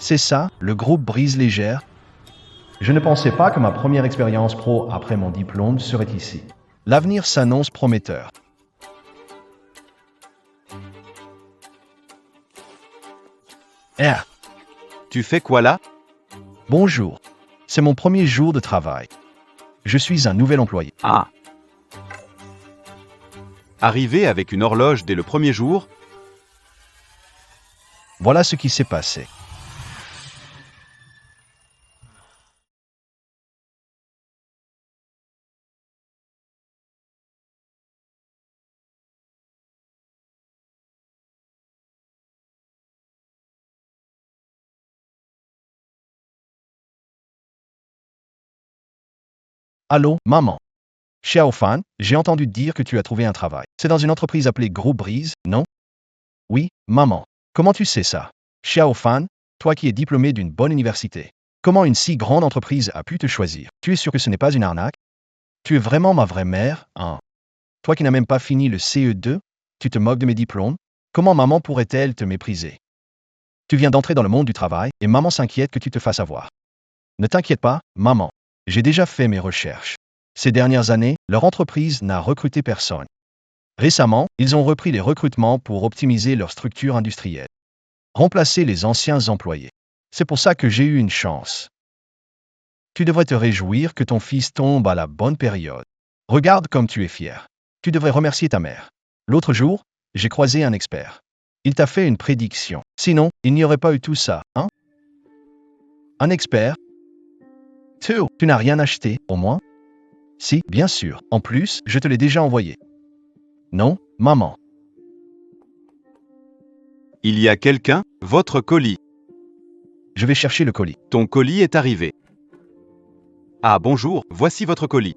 C'est ça, le groupe Brise Légère. Je ne pensais pas que ma première expérience pro après mon diplôme serait ici. L'avenir s'annonce prometteur. Ah, Tu fais quoi là? bonjour. C'est mon premier jour de travail. Je suis un nouvel employé. Ah. Arrivé avec une horloge dès le premier jour, Voilà ce qui s'est passé. Allô, maman. Xiaofan, j'ai entendu dire que tu as trouvé un travail. C'est dans une entreprise appelée Groupe Brise, non? Oui, maman. Comment tu sais ça? Xiaofan, toi qui es diplômé d'une bonne université. Comment une si grande entreprise a pu te choisir? Tu es sûr que ce n'est pas une arnaque? Tu es vraiment ma vraie mère, hein? Toi qui n'as même pas fini le CE2, tu te moques de mes diplômes? Comment maman pourrait-elle te mépriser? Tu viens d'entrer dans le monde du travail et maman s'inquiète que tu te fasses avoir. Ne t'inquiète pas, maman. J'ai déjà fait mes recherches. Ces dernières années, leur entreprise n'a recruté personne. Récemment, ils ont repris les recrutements pour optimiser leur structure industrielle. Remplacer les anciens employés. C'est pour ça que j'ai eu une chance. Tu devrais te réjouir que ton fils tombe à la bonne période. Regarde comme tu es fier. Tu devrais remercier ta mère. L'autre jour, j'ai croisé un expert. Il t'a fait une prédiction. Sinon, il n'y aurait pas eu tout ça, hein? Un expert? Tu n'as rien acheté, au moins? Si, bien sûr. En plus, je te l'ai déjà envoyé. Non, maman. il y a quelqu'un, votre colis. Je vais chercher le colis. Ton colis est arrivé. Ah bonjour, voici votre colis.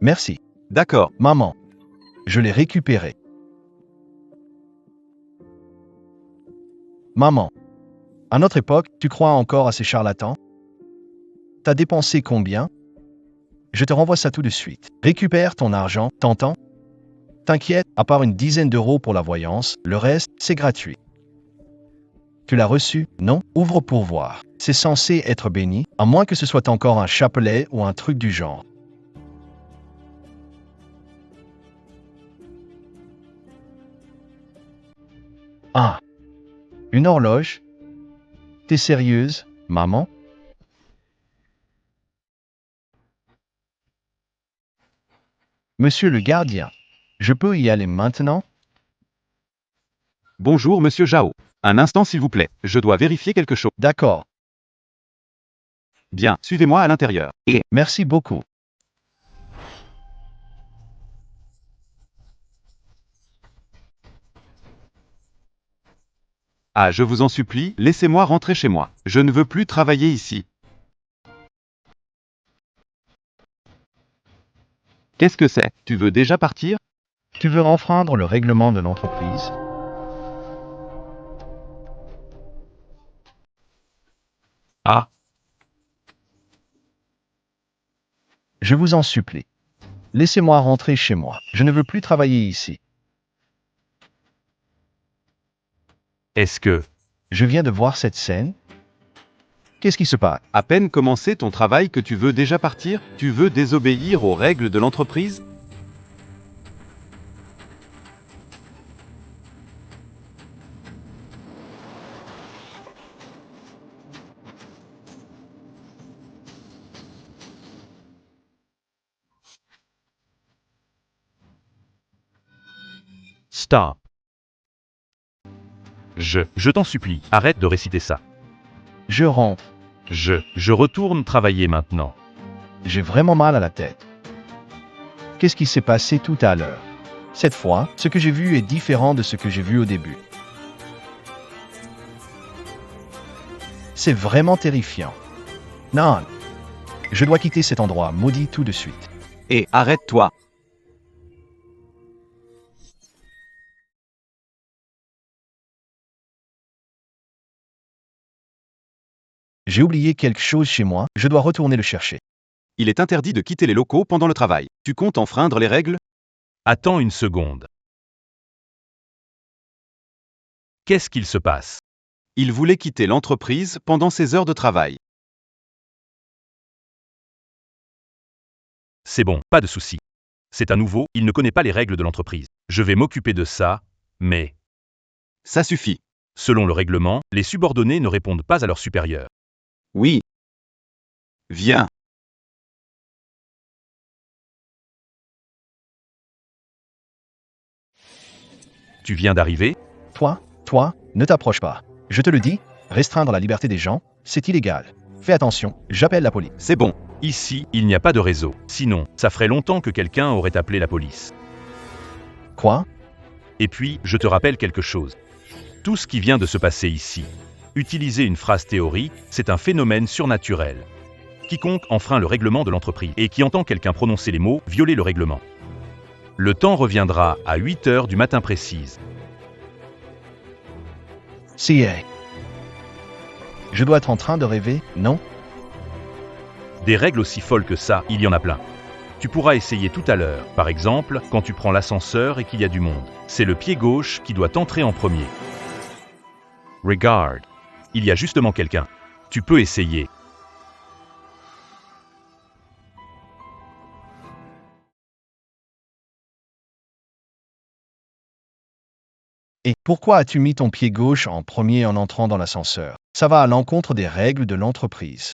Merci. D'accord. Maman. Je l'ai récupéré. Maman. À notre époque, tu crois encore à ces charlatans? T'as dépensé combien? Je te renvoie ça tout de suite. Récupère ton argent, t'entends? T'inquiète, à part une dizaine d'euros pour la voyance, le reste, c'est gratuit. Tu l'as reçu? Non? Ouvre pour voir. C'est censé être béni, à moins que ce soit encore un chapelet ou un truc du genre. Ah! Une horloge? T'es sérieuse, maman? Monsieur le gardien, je peux y aller maintenant? Bonjour monsieur Zhao. Un instant s'il vous plaît, je dois vérifier quelque chose. D'accord. Bien, suivez-moi à l'intérieur. Merci beaucoup. Ah je vous en supplie, laissez-moi rentrer chez moi. Je ne veux plus travailler ici. Qu'est-ce que c'est? Tu veux déjà partir? Tu veux enfreindre le règlement de l'entreprise? Ah. Je vous en supplie. Laissez-moi rentrer chez moi. Je ne veux plus travailler ici. Est-ce que, Je viens de voir cette scène. Qu'est-ce qui se passe? à peine commencé ton travail que tu veux déjà partir? Tu veux désobéir aux règles de l'entreprise? Stop. Je t'en supplie, arrête de réciter ça. Je rentre. Je retourne travailler maintenant. J'ai vraiment mal à la tête. Qu'est-ce qui s'est passé tout à l'heure? Cette fois, ce que j'ai vu est différent de ce que j'ai vu au début. C'est vraiment terrifiant. Non. Je dois quitter cet endroit maudit tout de suite. Et arrête-toi. J'ai oublié quelque chose chez moi, je dois retourner le chercher. Il est interdit de quitter les locaux pendant le travail. Tu comptes enfreindre les règles? Attends une seconde. Qu'est-ce qu'il se passe? Il voulait quitter l'entreprise pendant ses heures de travail. C'est bon, pas de souci. C'est un nouveau, il ne connaît pas les règles de l'entreprise. Je vais m'occuper de ça, mais, Ça suffit. selon le règlement, les subordonnés ne répondent pas à leurs supérieurs. Oui. Viens. Tu viens d'arriver? Toi, ne t'approche pas. Je te le dis, restreindre la liberté des gens, c'est illégal. Fais attention, j'appelle la police. C'est bon. Ici, il n'y a pas de réseau. Sinon, ça ferait longtemps que quelqu'un aurait appelé la police. Quoi? Et puis, je te rappelle quelque chose. Tout ce qui vient de se passer ici. Utiliser une phrase théorique, c'est un phénomène surnaturel. Quiconque enfreint le règlement de l'entreprise et qui entend quelqu'un prononcer les mots violer le règlement. Le temps reviendra à 8 heures du matin précise. CA. Je dois être en train de rêver, non? Des règles aussi folles que ça, il y en a plein. Tu pourras essayer tout à l'heure, par exemple, quand tu prends l'ascenseur et qu'il y a du monde. C'est le pied gauche qui doit entrer en premier. Regarde. Il y a justement quelqu'un. Tu peux essayer. Et pourquoi as-tu mis ton pied gauche en premier en entrant dans l'ascenseur? Ça va à l'encontre des règles de l'entreprise.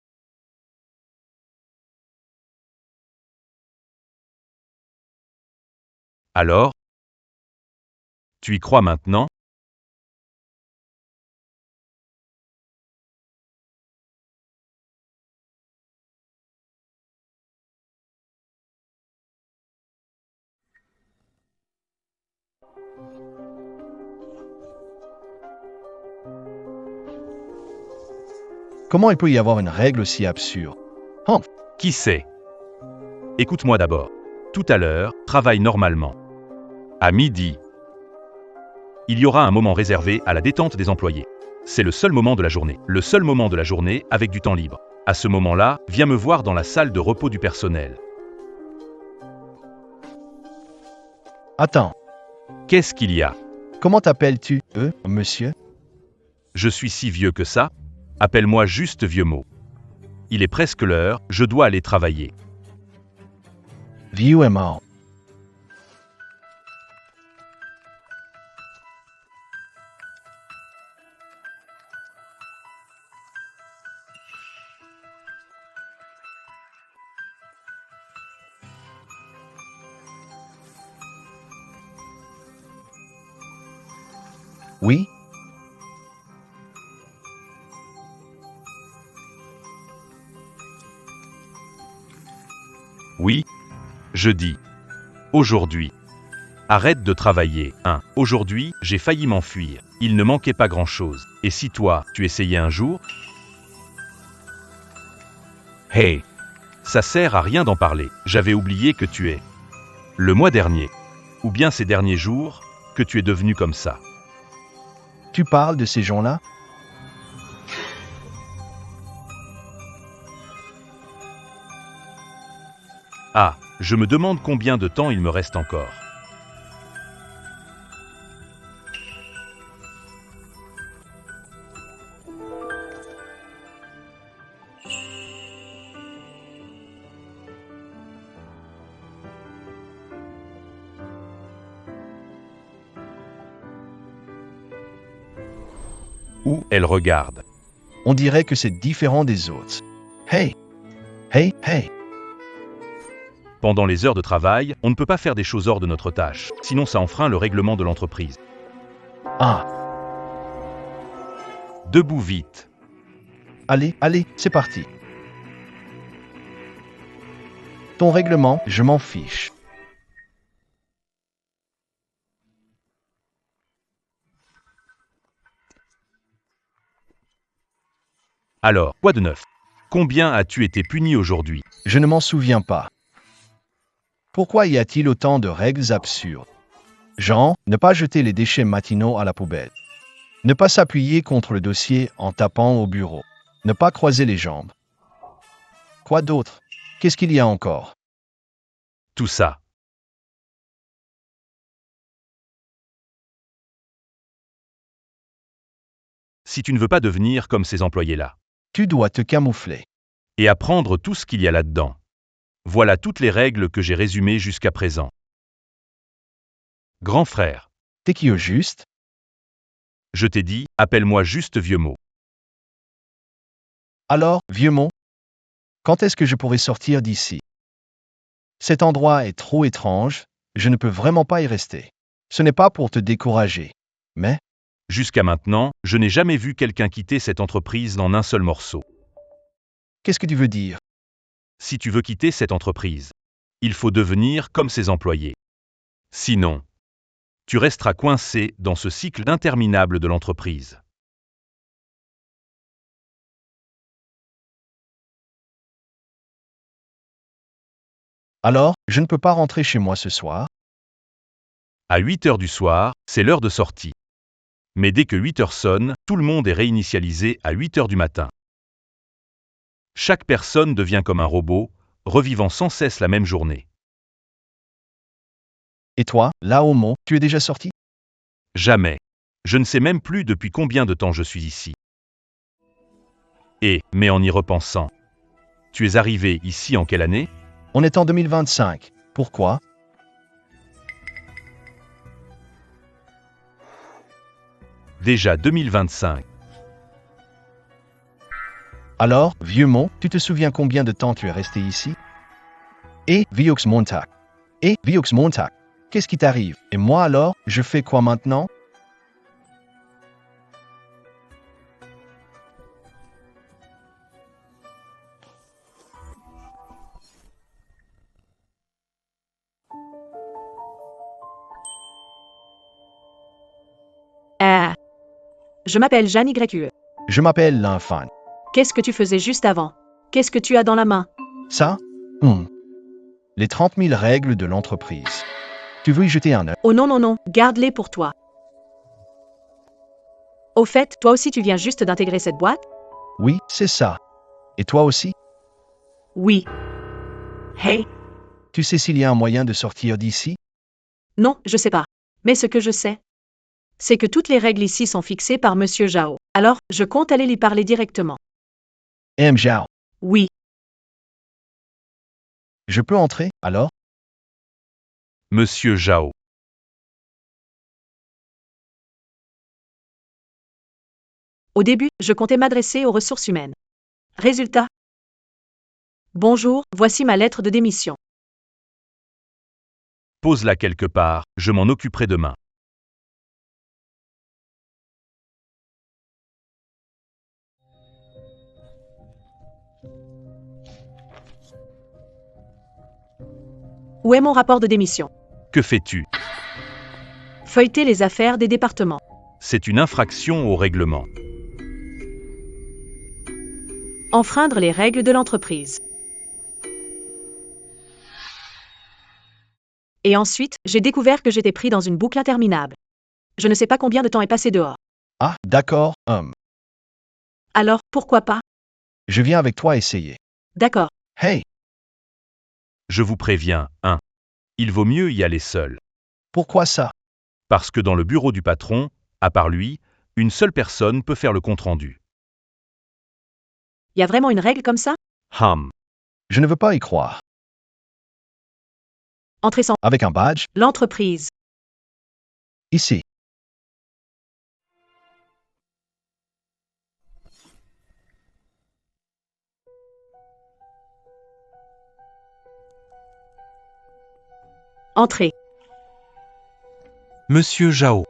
Alors? Tu y crois maintenant? Comment il peut y avoir une règle aussi absurde? Qui sait? Écoute-moi d'abord. Tout à l'heure, travaille normalement. À midi, il y aura un moment réservé à la détente des employés. C'est le seul moment de la journée. Le seul moment de la journée avec du temps libre. À ce moment-là, viens me voir dans la salle de repos du personnel. Attends, Qu'est-ce qu'il y a? comment t'appelles-tu, monsieur? Je suis si vieux que ça? Appelle-moi juste vieux mot. Il est presque l'heure, je dois aller travailler. Vieux est mort. Oui? Oui? Je dis. Aujourd'hui. Arrête de travailler. 1. Aujourd'hui, j'ai failli m'enfuir. Il ne manquait pas grand-chose. Et si toi, tu essayais un jour? Hey! Ça sert à rien d'en parler. J'avais oublié que tu es. Le mois dernier. Ou bien ces derniers jours, que tu es devenu comme ça. Tu parles de ces gens-là? Ah, je me demande combien de temps il me reste encore. Où elle regarde. On dirait que c'est différent des autres. Hey! Hey! Pendant les heures de travail, on ne peut pas faire des choses hors de notre tâche, sinon ça enfreint le règlement de l'entreprise. Ah! Debout vite. Allez, c'est parti. Ton règlement, je m'en fiche. Alors, quoi de neuf? Combien as-tu été puni aujourd'hui? Je ne m'en souviens pas. Pourquoi y a-t-il autant de règles absurdes? Genre, ne pas jeter les déchets matinaux à la poubelle. Ne pas s'appuyer contre le dossier en tapant au bureau. Ne pas croiser les jambes. Quoi d'autre? Qu'est-ce qu'il y a encore? Tout ça. si tu ne veux pas devenir comme ces employés-là. Tu dois te camoufler. Et apprendre tout ce qu'il y a là-dedans. Voilà toutes les règles que j'ai résumées jusqu'à présent. Grand frère, T'es qui au juste? je t'ai dit, appelle-moi juste vieux mot. Alors, vieux mot, quand est-ce que je pourrai sortir d'ici? Cet endroit est trop étrange, je ne peux vraiment pas y rester. Ce n'est pas pour te décourager, mais Jusqu'à maintenant, je n'ai jamais vu quelqu'un quitter cette entreprise en un seul morceau. qu'est-ce que tu veux dire? Si tu veux quitter cette entreprise, il faut devenir comme ses employés. Sinon, tu resteras coincé dans ce cycle interminable de l'entreprise. Alors, je ne peux pas rentrer chez moi ce soir? À 8 heures du soir, c'est l'heure de sortie. Mais dès que 8 heures sonnent, tout le monde est réinitialisé à 8 heures du matin. Chaque personne devient comme un robot, revivant sans cesse la même journée. Et toi, là Homo, tu es déjà sorti? Jamais. Je ne sais même plus depuis combien de temps je suis ici. Mais en y repensant, tu es arrivé ici en quelle année? On est en 2025. Pourquoi? Déjà 2025. Alors, vieux mot, tu te souviens combien de temps tu es resté ici? Vieux Montag. Vieux Montag. Qu'est-ce qui t'arrive? Et moi alors, je fais quoi maintenant? Je m'appelle Jeanne YE. Je m'appelle l'Infan. Qu'est-ce que tu faisais juste avant? Qu'est-ce que tu as dans la main? Ça? Les 30 000 règles de l'entreprise. Tu veux y jeter un œil? Oh non, non, non, garde-les pour toi. Au fait, toi aussi tu viens juste d'intégrer cette boîte? Oui, c'est ça. Et toi aussi? Oui. Hey. Tu sais s'il y a un moyen de sortir d'ici? Non, je sais pas. Mais ce que je sais, c'est que toutes les règles ici sont fixées par Monsieur Zhao. Alors, je compte aller lui parler directement. Zhao, Oui. je peux entrer, alors? Monsieur Zhao. Au début, je comptais m'adresser aux ressources humaines. Résultat. Bonjour, voici ma lettre de démission. Pose-la quelque part, je m'en occuperai demain. Où est mon rapport de démission? Que fais-tu? Feuilleter les affaires des départements. C'est une infraction au règlement. Enfreindre les règles de l'entreprise. Et ensuite, j'ai découvert que j'étais pris dans une boucle interminable. Je ne sais pas combien de temps est passé dehors. Ah, d'accord, Alors, pourquoi pas? je viens avec toi essayer. D'accord. Hey, Je vous préviens, il vaut mieux y aller seul. pourquoi ça? Parce que dans le bureau du patron, à part lui, une seule personne peut faire le compte-rendu. Y a vraiment une règle comme ça? Je ne veux pas y croire. Entrer sans Avec un badge? l'entreprise. Ici. Entrer. Monsieur Zhao.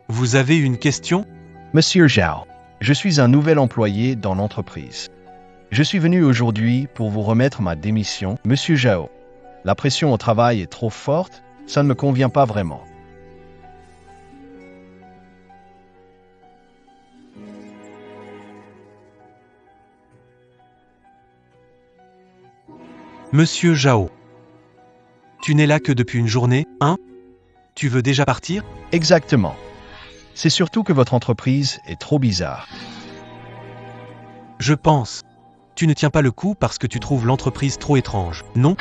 Vous avez une question? Monsieur Zhao, je suis un nouvel employé dans l'entreprise. Je suis venu aujourd'hui pour vous remettre ma démission, Monsieur Zhao. La pression au travail est trop forte, ça ne me convient pas vraiment. Monsieur Zhao. Tu n'es là que depuis une journée, hein? Tu veux déjà partir? Exactement. C'est surtout que votre entreprise est trop bizarre. Je pense. Tu ne tiens pas le coup parce que tu trouves l'entreprise trop étrange, non?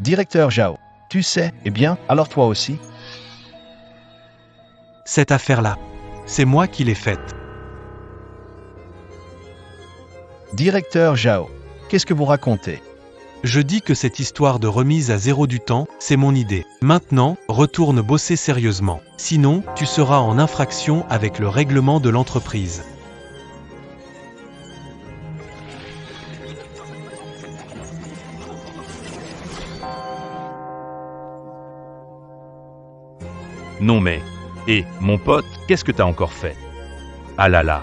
Directeur Zhao, Tu sais, eh bien, alors toi aussi. Cette affaire-là, c'est moi qui l'ai faite. Directeur Zhao, qu'est-ce que vous racontez? Je dis que cette histoire de remise à zéro du temps, c'est mon idée. Maintenant, retourne bosser sérieusement. Sinon, tu seras en infraction avec le règlement de l'entreprise. Non mais... Et, mon pote, qu'est-ce que t'as encore fait? Ah là là.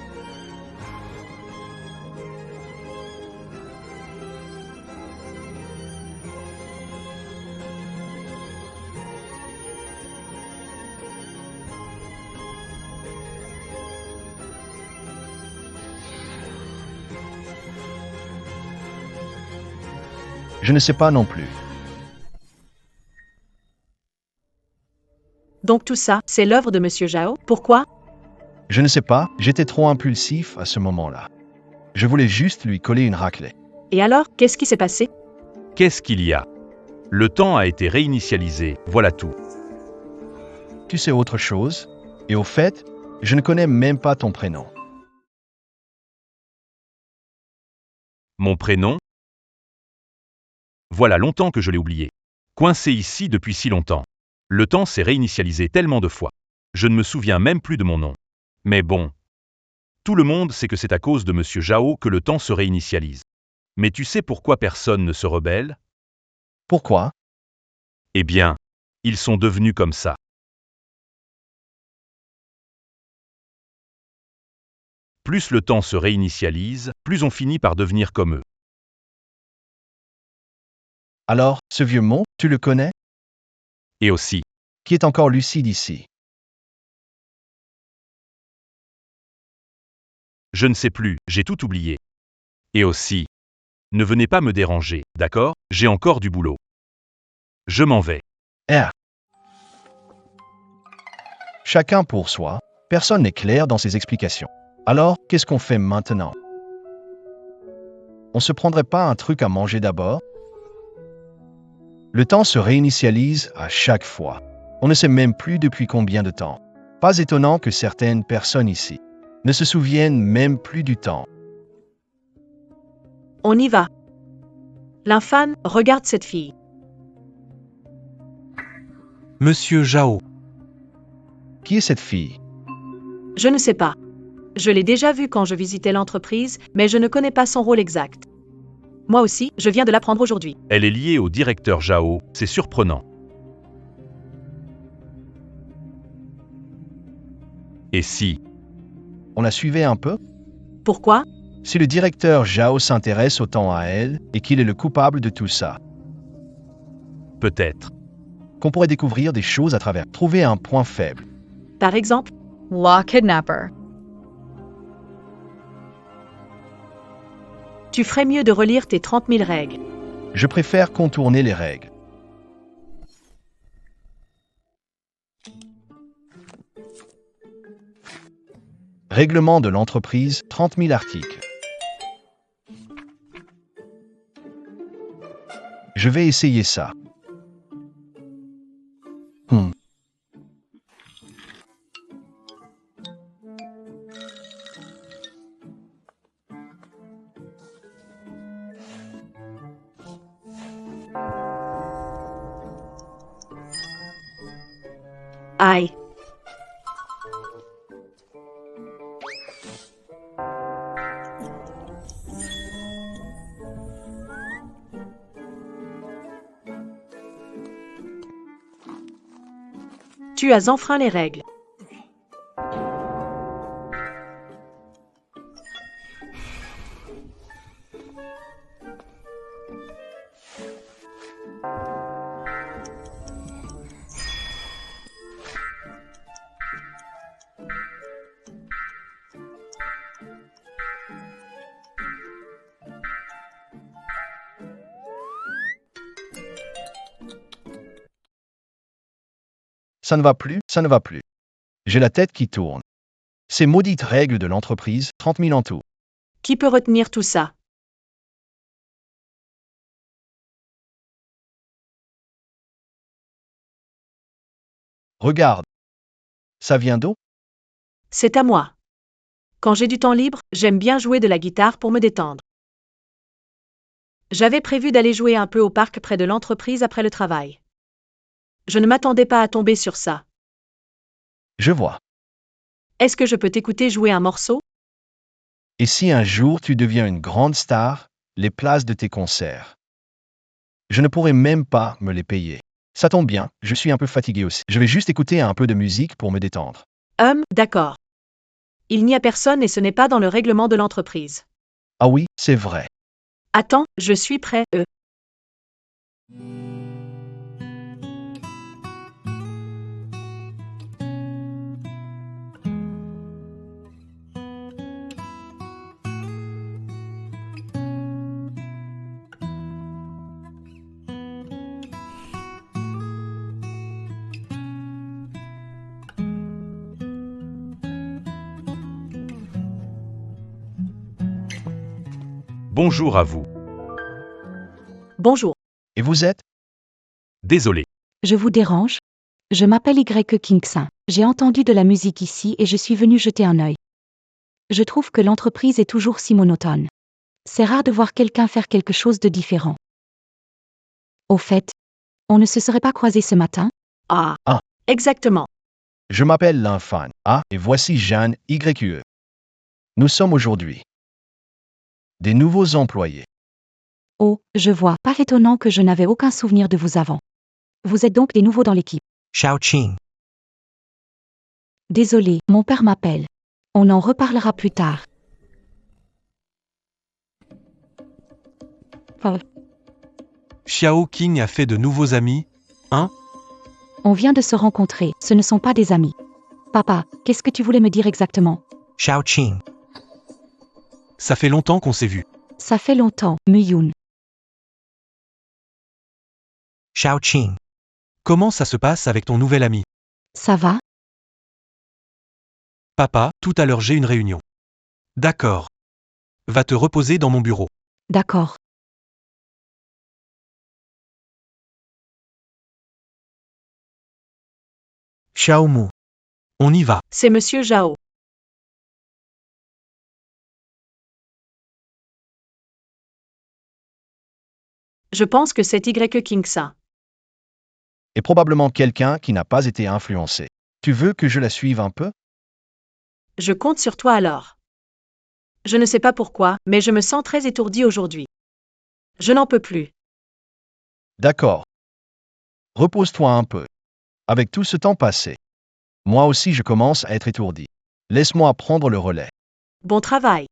Je ne sais pas non plus. Donc tout ça, c'est l'œuvre de Monsieur Zhao. Pourquoi? Je ne sais pas, j'étais trop impulsif à ce moment-là. Je voulais juste lui coller une raclée. Et alors, qu'est-ce qui s'est passé? Qu'est-ce qu'il y a? Le temps a été réinitialisé, voilà tout. Tu sais autre chose? Et au fait, je ne connais même pas ton prénom. Mon prénom? Voilà longtemps que je l'ai oublié. Coincé ici depuis si longtemps. Le temps s'est réinitialisé tellement de fois. Je ne me souviens même plus de mon nom. Mais bon. Tout le monde sait que c'est à cause de Monsieur Zhao que le temps se réinitialise. Mais tu sais pourquoi personne ne se rebelle? Pourquoi? Eh bien, ils sont devenus comme ça. Plus le temps se réinitialise, plus on finit par devenir comme eux. Alors, ce vieux mot, tu le connais? Et aussi, Qui est encore lucide ici? je ne sais plus, j'ai tout oublié. Et aussi, ne venez pas me déranger, d'accord? J'ai encore du boulot. Je m'en vais. R. Chacun pour soi, personne n'est clair dans ses explications. Alors, qu'est-ce qu'on fait maintenant? On se prendrait pas un truc à manger d'abord? Le temps se réinitialise à chaque fois. On ne sait même plus depuis combien de temps. Pas étonnant que certaines personnes ici ne se souviennent même plus du temps. On y va. L'infâme, regarde cette fille. Monsieur Zhao, Qui est cette fille? Je ne sais pas. Je l'ai déjà vue quand je visitais l'entreprise, mais je ne connais pas son rôle exact. Moi aussi, je viens de l'apprendre aujourd'hui. Elle est liée au directeur Zhao, c'est surprenant. Et si, On la suivait un peu? Pourquoi? Si le directeur Zhao s'intéresse autant à elle et qu'il est le coupable de tout ça, peut-être. qu'on pourrait découvrir des choses à travers, trouver un point faible. Par exemple, Law kidnapper. tu ferais mieux de relire tes 30 000 règles. Je préfère contourner les règles. Règlement de l'entreprise, 30 000 articles. Je vais essayer ça. Aïe. Tu as enfreint les règles. Ça ne va plus, ça ne va plus. J'ai la tête qui tourne. Ces maudites règles de l'entreprise, 30 000 en tout. Qui peut retenir tout ça? Regarde. Ça vient d'où? C'est à moi. Quand j'ai du temps libre, j'aime bien jouer de la guitare pour me détendre. J'avais prévu d'aller jouer un peu au parc près de l'entreprise après le travail. Je ne m'attendais pas à tomber sur ça. Je vois. Est-ce que je peux t'écouter jouer un morceau? Et si un jour tu deviens une grande star, les places de tes concerts? Je ne pourrais même pas me les payer. Ça tombe bien, je suis un peu fatigué aussi. Je vais juste écouter un peu de musique pour me détendre. D'accord. Il n'y a personne et ce n'est pas dans le règlement de l'entreprise. Ah oui, c'est vrai. Attends, je suis prêt. Bonjour à vous. Bonjour. Et vous êtes? Désolé. Je vous dérange? Je m'appelle Y. Kingsin. J'ai entendu de la musique ici et je suis venu jeter un œil. Je trouve que l'entreprise est toujours si monotone. C'est rare de voir quelqu'un faire quelque chose de différent. Au fait, on ne se serait pas croisé ce matin? Ah. Ah. Exactement. Je m'appelle Linfan. Ah, et voici Jeanne YE. Nous sommes aujourd'hui des nouveaux employés. Oh, je vois. Pas étonnant que je n'avais aucun souvenir de vous avant. Vous êtes donc des nouveaux dans l'équipe. Shaoqing. Désolé, mon père m'appelle. On en reparlera plus tard. Xiao Qing a fait de nouveaux amis? On vient de se rencontrer, ce ne sont pas des amis. Papa, qu'est-ce que tu voulais me dire exactement? Shaoqing. Ça fait longtemps qu'on s'est vus. Ça fait longtemps, Muyun. Shaoqing. Comment ça se passe avec ton nouvel ami? Ça va? Papa, tout à l'heure j'ai une réunion. D'accord. Va te reposer dans mon bureau. D'accord. Xiaomu. On y va. C'est Monsieur Zhao. Je pense que c'est Y. Kingsa. Et probablement quelqu'un qui n'a pas été influencé. Tu veux que je la suive un peu? Je compte sur toi alors. Je ne sais pas pourquoi, mais je me sens très étourdi aujourd'hui. Je n'en peux plus. D'accord. Repose-toi un peu. Avec tout ce temps passé. Moi aussi je commence à être étourdi. Laisse-moi prendre le relais. Bon travail.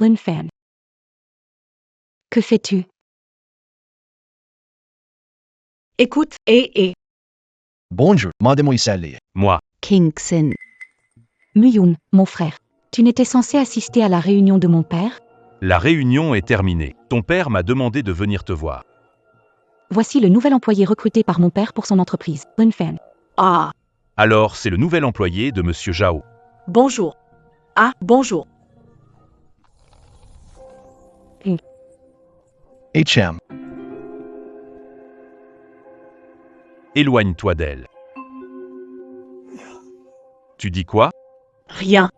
Linfan. Que fais-tu? Écoute, Bonjour, mademoiselle. Moi. Kingsin. Muyun, mon frère. Tu n'étais censé assister à la réunion de mon père? La réunion est terminée. Ton père m'a demandé de venir te voir. Voici le nouvel employé recruté par mon père pour son entreprise, Linfan. Ah, Alors, c'est le nouvel employé de Monsieur Zhao. bonjour. Ah, bonjour. HM. Éloigne-toi d'elle. Tu dis quoi? Rien.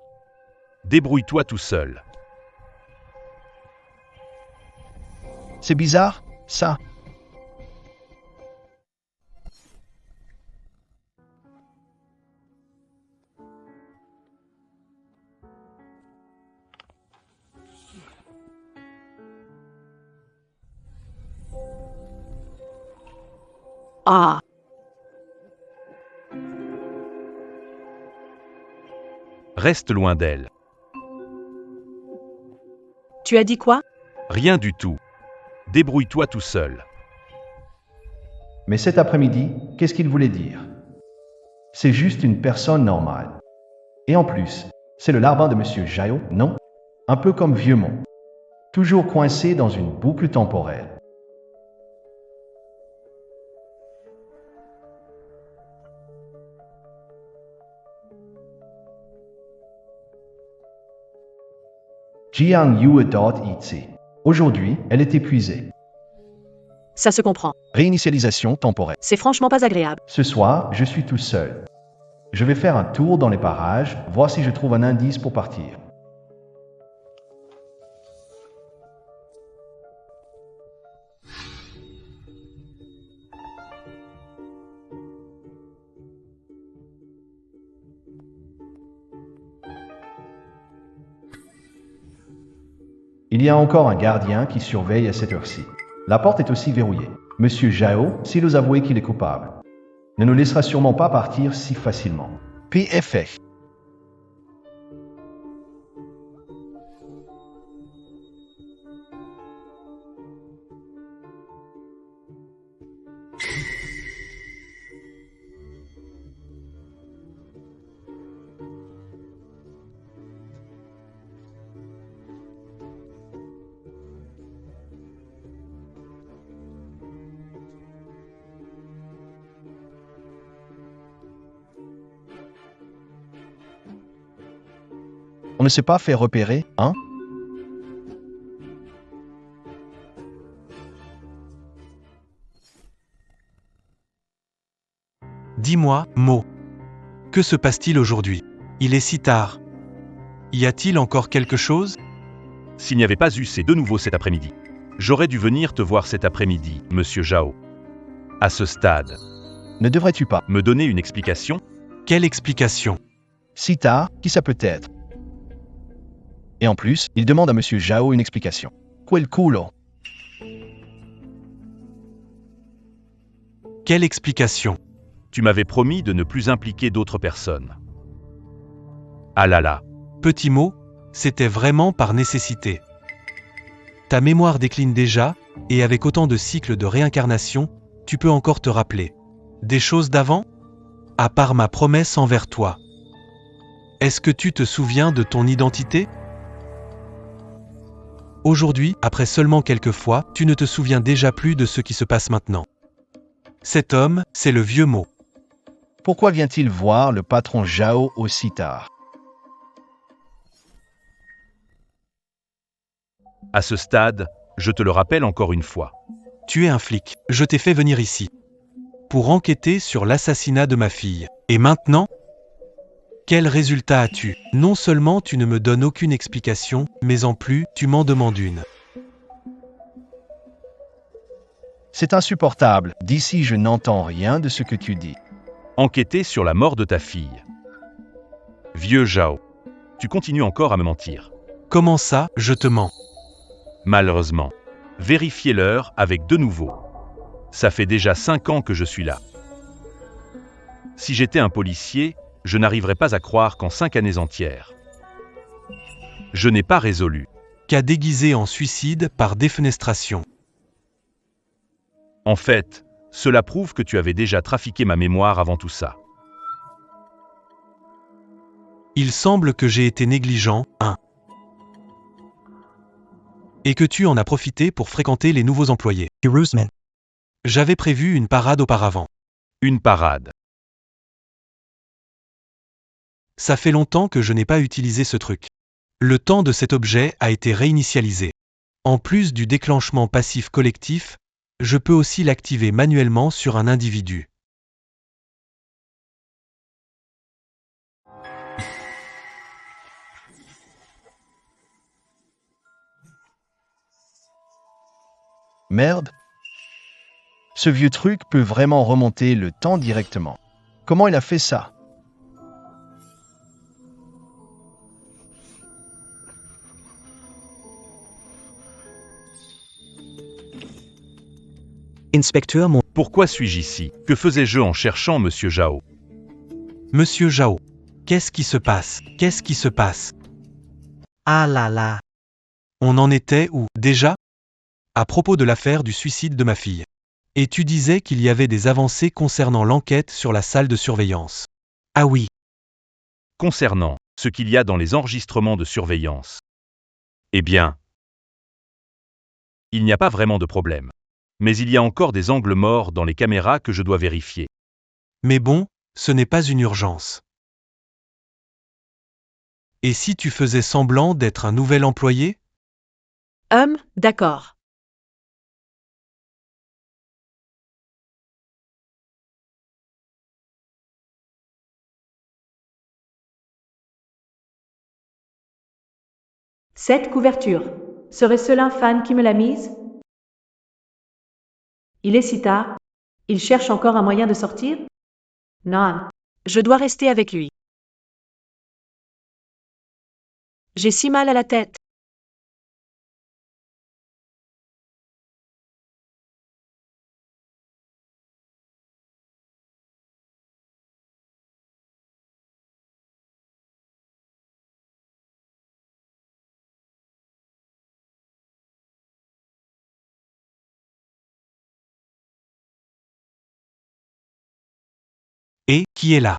Débrouille-toi tout seul. C'est bizarre, ça. Ah, Reste loin d'elle. tu as dit quoi? Rien du tout. Débrouille-toi tout seul. Mais cet après-midi, qu'est-ce qu'il voulait dire? C'est juste une personne normale. Et en plus, c'est le larbin de Monsieur Jao, non? Un peu comme Vieux-Mont. Toujours coincé dans une boucle temporelle. Jiang Yue.it. Aujourd'hui, elle est épuisée. Ça se comprend. Réinitialisation temporelle. C'est franchement pas agréable. Ce soir, je suis tout seul. Je vais faire un tour dans les parages, voir si je trouve un indice pour partir. Il y a encore un gardien qui surveille à cette heure-ci. La porte est aussi verrouillée. Monsieur Jao, s'il ose avouer qu'il est coupable, ne nous laissera sûrement pas partir si facilement. PFF. On ne s'est pas fait repérer, hein? Dis-moi, Mo. Que se passe-t-il aujourd'hui? Il est si tard. Y a-t-il encore quelque chose? S'il n'y avait pas eu ces deux nouveaux cet après-midi, j'aurais dû venir te voir cet après-midi, Monsieur Jao. À ce stade, Ne devrais-tu pas? me donner une explication? Quelle explication? Si tard, qui ça peut être? Et en plus, il demande à Monsieur Jao une explication. Quel culo? Quelle explication? Tu m'avais promis de ne plus impliquer d'autres personnes. Ah là là, Petit Mo, c'était vraiment par nécessité. Ta mémoire décline déjà, et avec autant de cycles de réincarnation, tu peux encore te rappeler. Des choses d'avant? À part ma promesse envers toi. Est-ce que tu te souviens de ton identité? Aujourd'hui, après seulement quelques fois, tu ne te souviens déjà plus de ce qui se passe maintenant. Cet homme, c'est le vieux Mo. Pourquoi vient-il voir le patron Jao aussi tard? à ce stade, je te le rappelle encore une fois. Tu es un flic, je t'ai fait venir ici. Pour enquêter sur l'assassinat de ma fille. Et maintenant? Quel résultat as-tu? Non seulement tu ne me donnes aucune explication, mais en plus, tu m'en demandes une. C'est insupportable. D'ici, je n'entends rien de ce que tu dis. Enquêter sur la mort de ta fille. Vieux Jao, tu continues encore à me mentir. Comment ça, je te mens? Malheureusement. Vérifiez l'heure avec de nouveau. Ça fait déjà 5 ans que je suis là. Si j'étais un policier, je n'arriverais pas à croire qu'en 5 années entières, je n'ai pas résolu. Qu'a déguisé en suicide par défenestration. En fait, cela prouve que tu avais déjà trafiqué ma mémoire avant tout ça. Il semble que j'ai été négligent, et que tu en as profité pour fréquenter les nouveaux employés. Jerusalem. J'avais prévu une parade auparavant. Une parade. Ça fait longtemps que je n'ai pas utilisé ce truc. Le temps de cet objet a été réinitialisé. En plus du déclenchement passif collectif, je peux aussi l'activer manuellement sur un individu. Merde. Ce vieux truc peut vraiment remonter le temps directement. Comment il a fait ça? Inspecteur Mo. Pourquoi suis-je ici? Que faisais-je en cherchant Monsieur Jao? Monsieur Jao, qu'est-ce qui se passe? Qu'est-ce qui se passe? Ah là là. On en était où, déjà? À propos de l'affaire du suicide de ma fille. Et tu disais qu'il y avait des avancées concernant l'enquête sur la salle de surveillance. Ah oui, Concernant ce qu'il y a dans les enregistrements de surveillance. Eh bien, il n'y a pas vraiment de problème. Mais il y a encore des angles morts dans les caméras que je dois vérifier. mais bon, ce n'est pas une urgence. Et si tu faisais semblant d'être un nouvel employé? D'accord. Cette couverture, serait-ce un fan qui me l'a mise? Il est si tard. Il cherche encore un moyen de sortir? Non. Je dois rester avec lui. J'ai si mal à la tête. Et qui est là?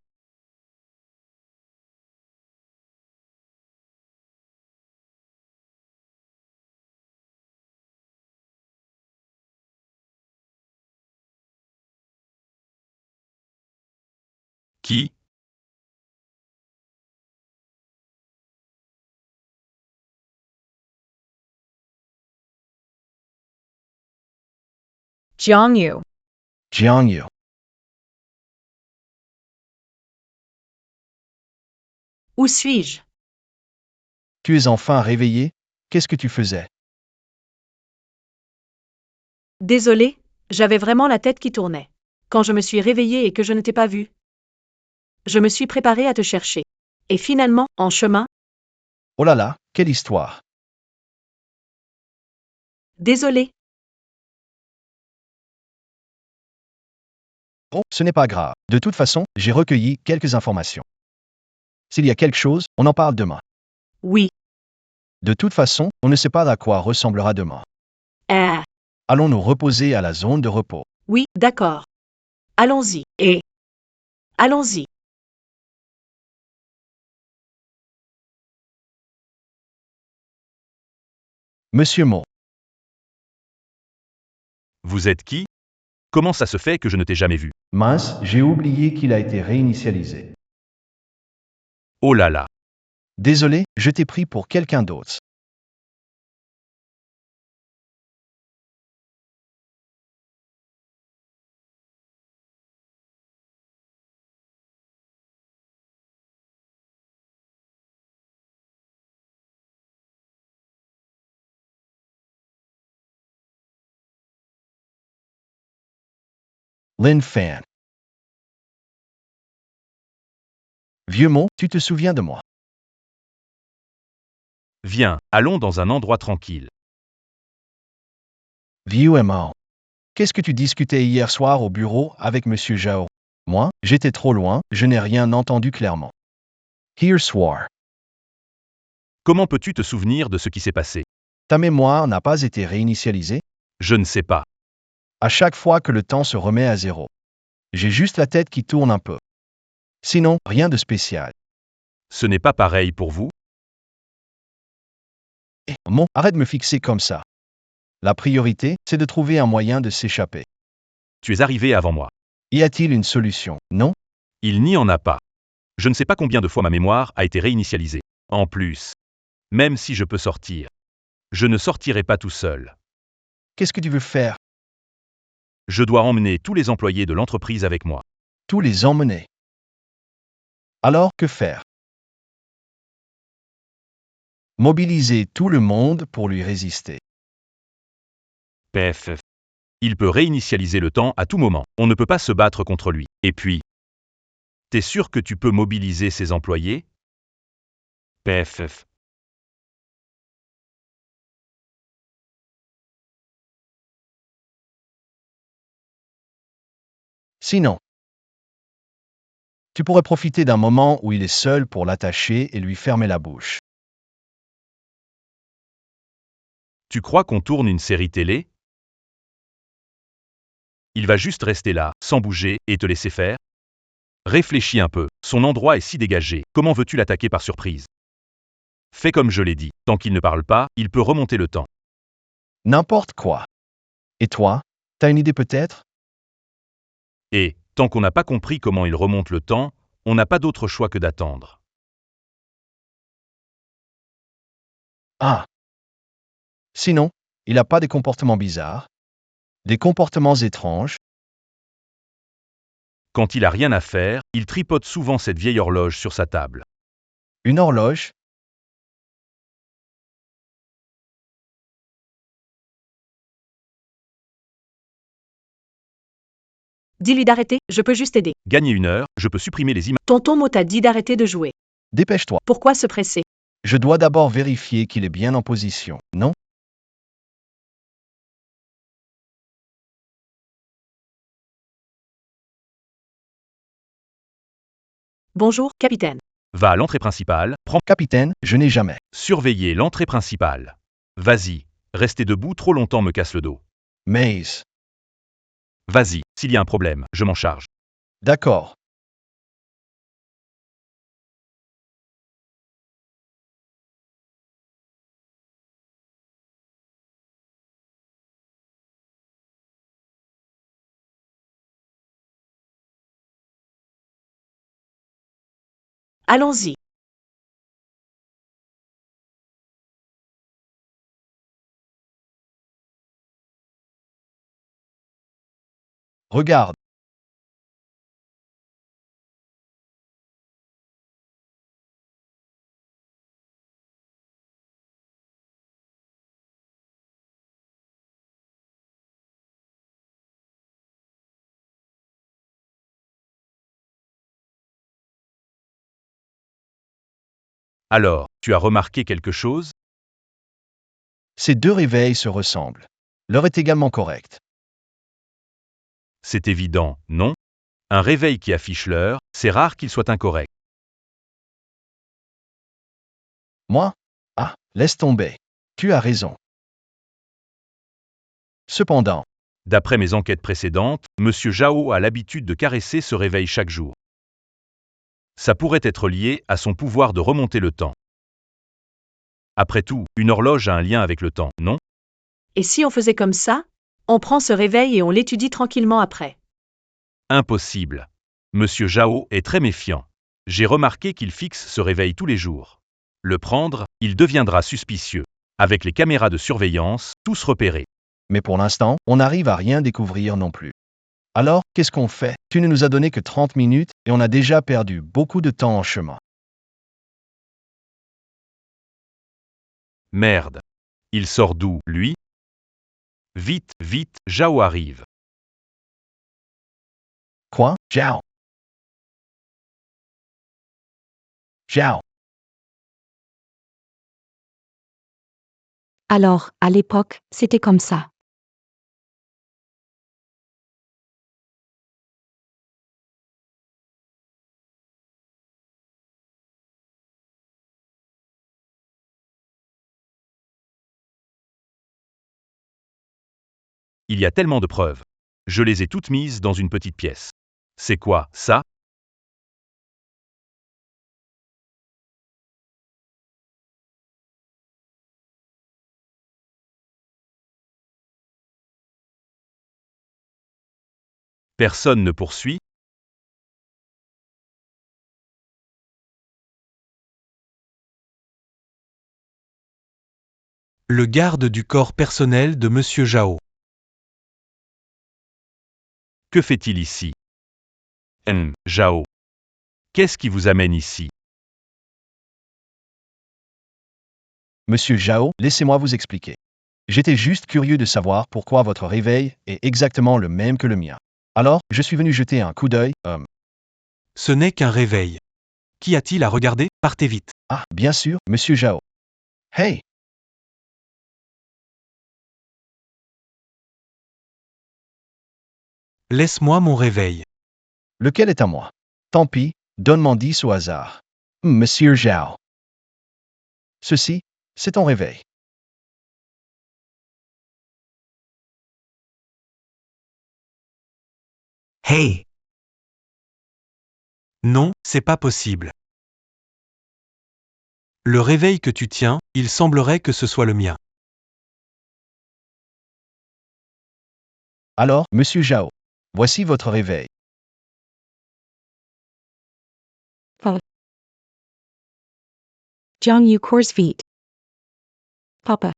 Qui? Jiangyu. Jiangyu. Où suis-je? Tu es enfin réveillé? Qu'est-ce que tu faisais? Désolé, j'avais vraiment la tête qui tournait. Quand je me suis réveillée et que je ne t'ai pas vu, je me suis préparée à te chercher. Et finalement, en chemin, Oh là là, quelle histoire! désolé. Oh, ce n'est pas grave. De toute façon, j'ai recueilli quelques informations. S'il y a quelque chose, on en parle demain. Oui. De toute façon, on ne sait pas à quoi ressemblera demain. Ah. Allons nous reposer à la zone de repos. Oui, d'accord. Allons-y. Et allons-y. Monsieur Mo, Vous êtes qui? Comment ça se fait que je ne t'ai jamais vu? mince, j'ai oublié qu'il a été réinitialisé. Oh là là. Désolé, je t'ai pris pour quelqu'un d'autre. Lin Fan. Vieux Mo, tu te souviens de moi? Viens, allons dans un endroit tranquille. Vieux Mo. Qu'est-ce que tu discutais hier soir au bureau avec Monsieur Zhao? Moi, j'étais trop loin, je n'ai rien entendu clairement. Hier soir. Comment peux-tu te souvenir de ce qui s'est passé? Ta mémoire n'a pas été réinitialisée? Je ne sais pas. À chaque fois que le temps se remet à zéro. J'ai juste la tête qui tourne un peu. Sinon, rien de spécial. Ce n'est pas pareil pour vous? Eh, Mo, arrête de me fixer comme ça. La priorité, c'est de trouver un moyen de s'échapper. Tu es arrivé avant moi. Y a-t-il une solution? Non? Il n'y en a pas. Je ne sais pas combien de fois ma mémoire a été réinitialisée. En plus, même si je peux sortir, je ne sortirai pas tout seul. Qu'est-ce que tu veux faire? Je dois emmener tous les employés de l'entreprise avec moi. Tous les emmener. Alors, que faire? Mobiliser tout le monde pour lui résister. PFF. Il peut réinitialiser le temps à tout moment. On ne peut pas se battre contre lui. Et puis, t'es sûr que tu peux mobiliser ses employés? PFF. Sinon, tu pourrais profiter d'un moment où il est seul pour l'attacher et lui fermer la bouche. Tu crois qu'on tourne une série télé? Il va juste rester là, sans bouger, et te laisser faire? Réfléchis un peu, son endroit est si dégagé, comment veux-tu l'attaquer par surprise? Fais comme je l'ai dit, tant qu'il ne parle pas, il peut remonter le temps. N'importe quoi. Et toi, t'as une idée peut-être? Et, tant qu'on n'a pas compris comment il remonte le temps, on n'a pas d'autre choix que d'attendre. Ah. Sinon, il n'a pas des comportements bizarres? Des comportements étranges? Quand il a rien à faire, il tripote souvent cette vieille horloge sur sa table. Une horloge? Dis-lui d'arrêter, je peux juste aider. Gagner 1 heure, je peux supprimer les images. Tonton Mo t'a dit d'arrêter de jouer. Dépêche-toi. Pourquoi se presser? Je dois d'abord vérifier qu'il est bien en position, non? Bonjour, capitaine. Va à l'entrée principale, prends. Capitaine, je n'ai jamais. Surveiller l'entrée principale. Vas-y, rester debout trop longtemps me casse le dos. Mais. Vas-y, s'il y a un problème, je m'en charge. D'accord. Allons-y. Regarde. Alors, tu as remarqué quelque chose? Ces deux réveils se ressemblent. L'heure est également correcte. C'est évident, non? Un réveil qui affiche l'heure, c'est rare qu'il soit incorrect. Moi? Ah, laisse tomber. Tu as raison. Cependant, D'après mes enquêtes précédentes, Monsieur Zhao a l'habitude de caresser ce réveil chaque jour. Ça pourrait être lié à son pouvoir de remonter le temps. Après tout, une horloge a un lien avec le temps, non? Et si on faisait comme ça? On prend ce réveil et on l'étudie tranquillement après. Impossible. Monsieur Zhao est très méfiant. J'ai remarqué qu'il fixe ce réveil tous les jours. Le prendre, il deviendra suspicieux. Avec les caméras de surveillance, tous repérés. mais pour l'instant, on n'arrive à rien découvrir non plus. Alors, qu'est-ce qu'on fait? Tu ne nous as donné que 30 minutes et on a déjà perdu beaucoup de temps en chemin. Merde. Il sort d'où, lui? Vite, vite, Zhao arrive. Quoi? Zhao. Zhao. Alors, à l'époque, c'était comme ça. Il y a tellement de preuves. Je les ai toutes mises dans une petite pièce. C'est quoi, ça? Personne ne poursuit? Le garde du corps personnel de Monsieur Zhao. Que fait-il ici? Zhao. Qu'est-ce qui vous amène ici? Monsieur Zhao, laissez-moi vous expliquer. J'étais juste curieux de savoir pourquoi votre réveil est exactement le même que le mien. Alors, je suis venu jeter un coup d'œil. Ce n'est qu'un réveil. Qu'y a-t-il à regarder? Partez vite. Ah, bien sûr, Monsieur Zhao. Hey! Laisse-moi mon réveil. Lequel est à moi? Tant pis, donne-moi 10 au hasard. Monsieur Zhao. Ceci, c'est ton réveil. Hey, Non, c'est pas possible. Le réveil que tu tiens, il semblerait que ce soit le mien. Alors, monsieur Zhao, voici votre réveil. Jiang Yu Coors Vite. Papa.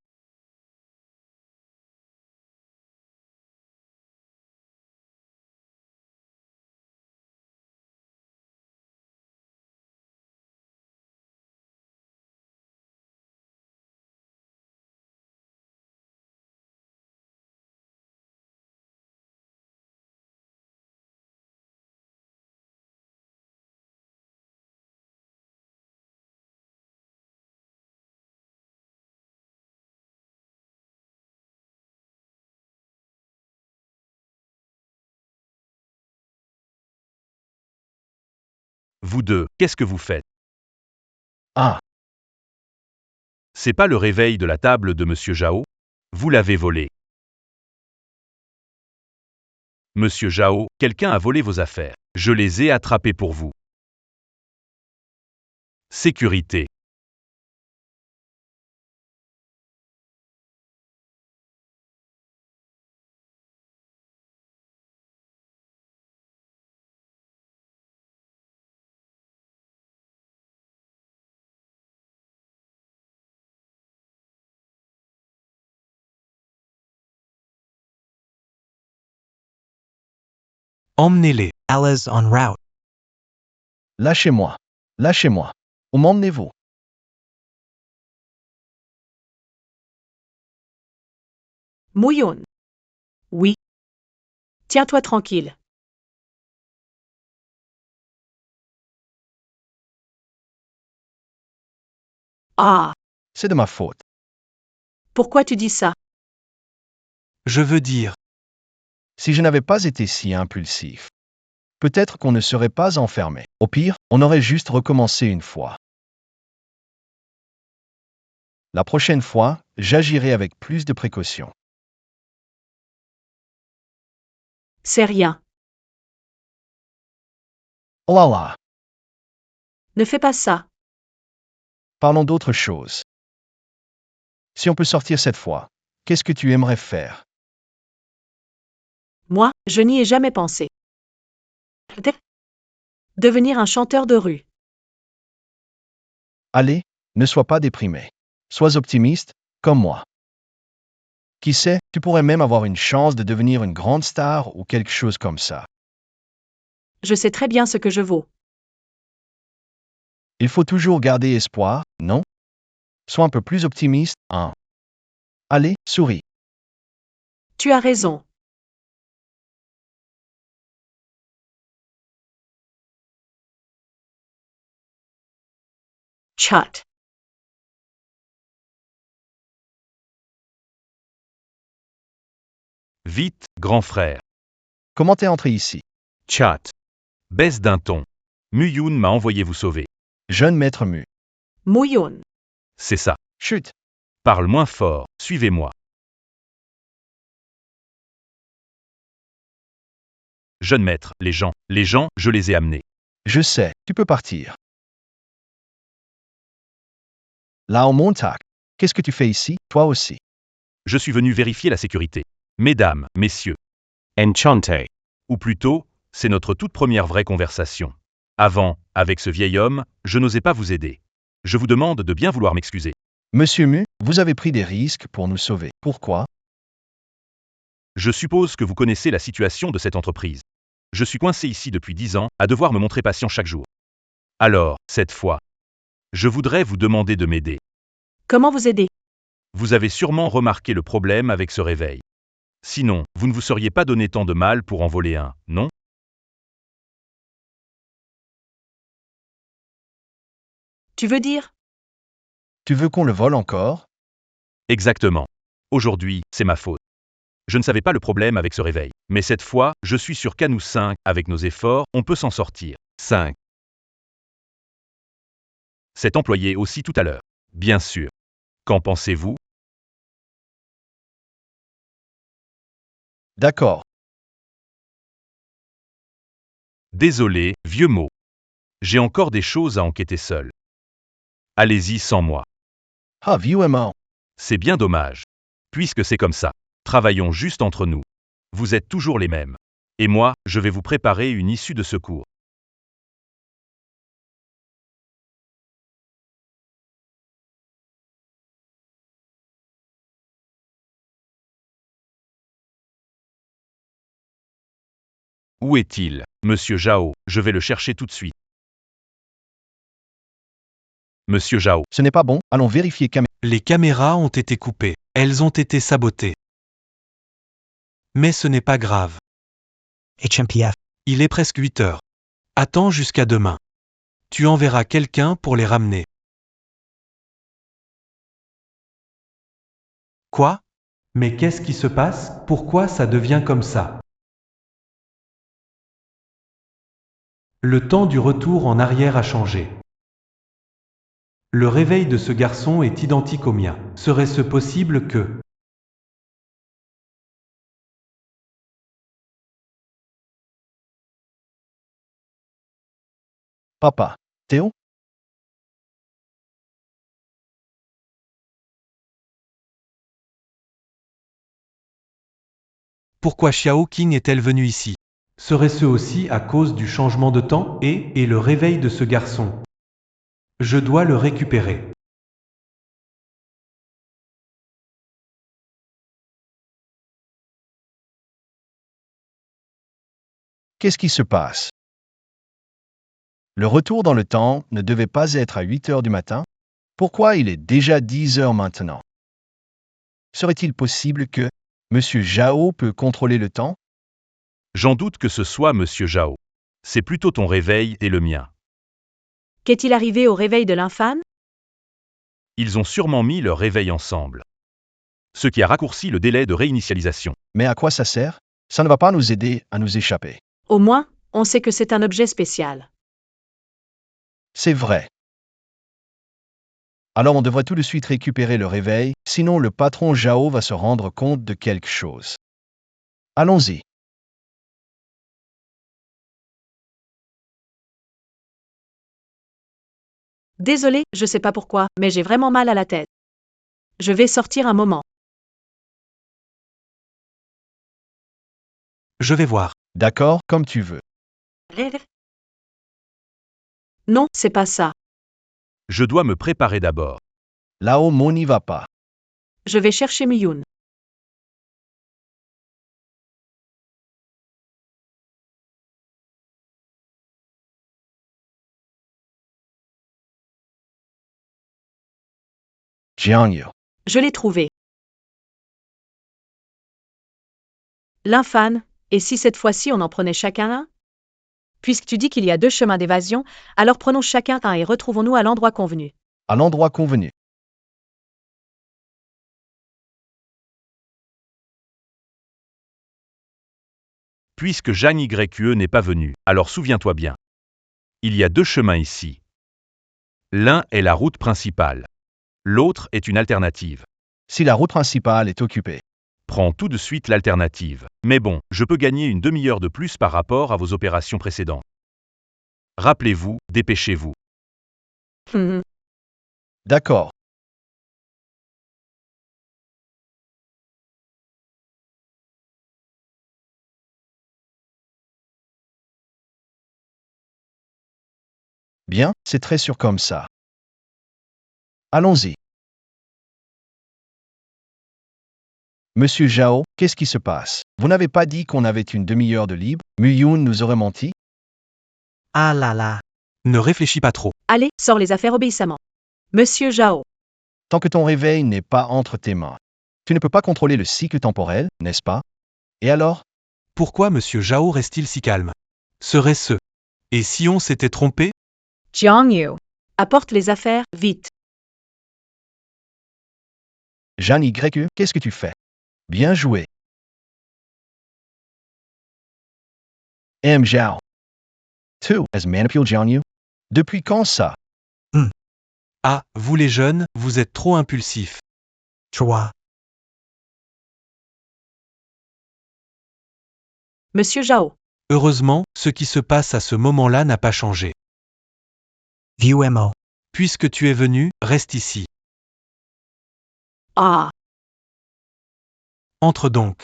Vous deux, qu'est-ce que vous faites? Ah, C'est pas le réveil de la table de Monsieur Zhao? Vous l'avez volé. Monsieur Zhao, quelqu'un a volé vos affaires. Je les ai attrapés pour vous. Sécurité. Emmenez-les. Allah's en route. lâchez-moi. Lâchez-moi. Où m'emmenez-vous? Mouillon. Oui. Tiens-toi tranquille. Ah, C'est de ma faute. pourquoi tu dis ça? Je veux dire, Si je n'avais pas été si impulsif, peut-être qu'on ne serait pas enfermé. Au pire, on aurait juste recommencé une fois. La prochaine fois, j'agirai avec plus de précaution. C'est rien. Oh là là, Ne fais pas ça. parlons d'autre chose. Si on peut sortir cette fois, qu'est-ce que tu aimerais faire? Moi, je n'y ai jamais pensé. Peut-être devenir un chanteur de rue. Allez, ne sois pas déprimé. Sois optimiste, comme moi. Qui sait, tu pourrais même avoir une chance de devenir une grande star ou quelque chose comme ça. Je sais très bien ce que je vaux. Il faut toujours garder espoir, non? Sois un peu plus optimiste, hein? Allez, souris. Tu as raison. Chat. Vite, grand frère. Comment t'es entré ici? Chat. Baisse d'un ton. Muyun m'a envoyé vous sauver. Jeune maître Mu. Mouillon. C'est ça. Chut. Parle moins fort, suivez-moi. Jeune maître, les gens, je les ai amenés. Je sais, tu peux partir. Lao Montauk, qu'est-ce que tu fais ici, toi aussi? Je suis venu vérifier la sécurité. Mesdames, messieurs. Enchanté. Ou plutôt, c'est notre toute première vraie conversation. Avant, avec ce vieil homme, je n'osais pas vous aider. Je vous demande de bien vouloir m'excuser. Monsieur Mu, vous avez pris des risques pour nous sauver. Pourquoi? Je suppose que vous connaissez la situation de cette entreprise. Je suis coincé ici depuis 10 ans, à devoir me montrer patient chaque jour. Alors, cette fois, je voudrais vous demander de m'aider. Comment vous aider? Vous avez sûrement remarqué le problème avec ce réveil. Sinon, vous ne vous seriez pas donné tant de mal pour en voler un, non? Tu veux dire? Tu veux qu'on le vole encore? Exactement. Aujourd'hui, c'est ma faute. Je ne savais pas le problème avec ce réveil. Mais cette fois, je suis sûr qu'à nous 5, avec nos efforts, on peut s'en sortir. 5. Cet employé aussi tout à l'heure. Bien sûr. Qu'en pensez-vous? D'accord. Désolé, vieux mot. J'ai encore des choses à enquêter seul. Allez-y sans moi. Ah, vieux aimant. C'est bien dommage. Puisque c'est comme ça. Travaillons juste entre nous. Vous êtes toujours les mêmes. Et moi, je vais vous préparer une issue de secours. Où est-il, Monsieur Zhao? Je vais le chercher tout de suite. Monsieur Zhao, Ce n'est pas bon, allons vérifier Les caméras ont été coupées. Elles ont été sabotées. Mais ce n'est pas grave. HMPF. Il est presque 8 heures. Attends jusqu'à demain. Tu enverras quelqu'un pour les ramener. Quoi? Mais qu'est-ce qui se passe? Pourquoi ça devient comme ça? Le temps du retour en arrière a changé. Le réveil de ce garçon est identique au mien. Serait-ce possible que... Papa. Théo? Pourquoi Xiao Qing est-elle venue ici? Serait-ce aussi à cause du changement de temps et le réveil de ce garçon? Je dois le récupérer. Qu'est-ce qui se passe? Le retour dans le temps ne devait pas être à 8 heures du matin? Pourquoi il est déjà 10 heures maintenant? Serait-il possible que Monsieur Zhao peut contrôler le temps? j'en doute que ce soit Monsieur Zhao. C'est plutôt ton réveil et le mien. Qu'est-il arrivé au réveil de l'infâme? Ils ont sûrement mis leur réveil ensemble. Ce qui a raccourci le délai de réinitialisation. Mais à quoi ça sert? Ça ne va pas nous aider à nous échapper. Au moins, on sait que c'est un objet spécial. C'est vrai. Alors on devrait tout de suite récupérer le réveil, sinon le patron Zhao va se rendre compte de quelque chose. Allons-y. Désolé, je sais pas pourquoi, mais j'ai vraiment mal à la tête. Je vais sortir un moment. Je vais voir. D'accord, comme tu veux. Non, c'est pas ça. Je dois me préparer d'abord. Là-haut, on n'y va pas. Je vais chercher Miyun. Jiangyu. Je l'ai trouvé. L'infâme, et si cette fois-ci on en prenait chacun un? Puisque tu dis qu'il y a 2 chemins d'évasion, alors prenons chacun un et retrouvons-nous à l'endroit convenu. À l'endroit convenu. Puisque Jeanne YE n'est pas venu, alors souviens-toi bien. Il y a 2 chemins ici. L'un est la route principale. L'autre est une alternative. Si la route principale est occupée. Prends tout de suite l'alternative. Mais bon, je peux gagner une demi-heure de plus par rapport à vos opérations précédentes. Rappelez-vous, dépêchez-vous. D'accord. Bien, c'est très sûr comme ça. Allons-y. Monsieur Zhao, qu'est-ce qui se passe? Vous n'avez pas dit qu'on avait une demi-heure de libre? Muyun nous aurait menti? Ah là là. Ne réfléchis pas trop. Allez, sors les affaires obéissamment. Monsieur Zhao. Tant que ton réveil n'est pas entre tes mains. Tu ne peux pas contrôler le cycle temporel, n'est-ce pas? Et alors? Pourquoi Monsieur Zhao reste-t-il si calme? Serait-ce... Et si on s'était trompé? Jiangyu. Apporte les affaires, vite. Jeanne YE, qu'est-ce que tu fais? Bien joué. M. Zhao. Tu as manipulé Jiangyu? Depuis quand ça? Ah, vous les jeunes, vous êtes trop impulsifs. 3. Monsieur Zhao. Heureusement, ce qui se passe à ce moment-là n'a pas changé. View MO. Puisque tu es venu, reste ici. Ah, Entre donc.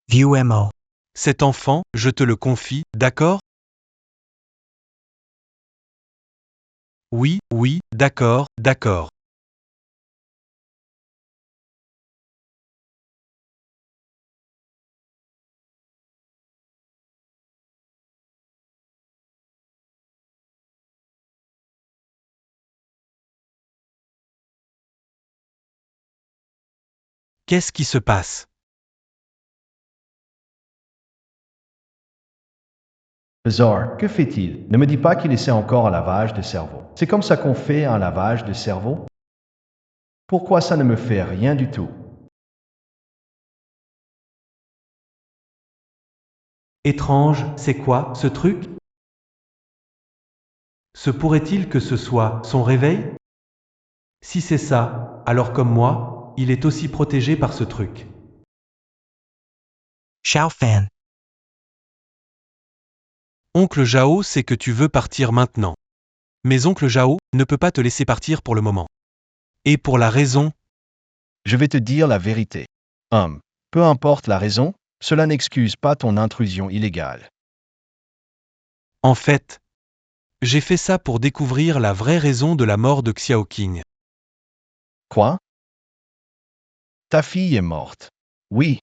View MO. Cet enfant, je te le confie, d'accord? Oui, oui, d'accord, d'accord. Qu'est-ce qui se passe? Bizarre, que fait-il? Ne me dis pas qu'il essaie encore un lavage de cerveau. C'est comme ça qu'on fait un lavage de cerveau? Pourquoi ça ne me fait rien du tout? Étrange, c'est quoi, ce truc? Se pourrait-il que ce soit son réveil? Si c'est ça, alors comme moi, il est aussi protégé par ce truc. Xiao Fan. Oncle Jao sait que tu veux partir maintenant. Mais oncle Jao ne peut pas te laisser partir pour le moment. Et pour la raison, Je vais te dire la vérité. Peu importe la raison, cela n'excuse pas ton intrusion illégale. en fait, j'ai fait ça pour découvrir la vraie raison de la mort de Xiao Qing. Quoi? Ta fille est morte. Oui.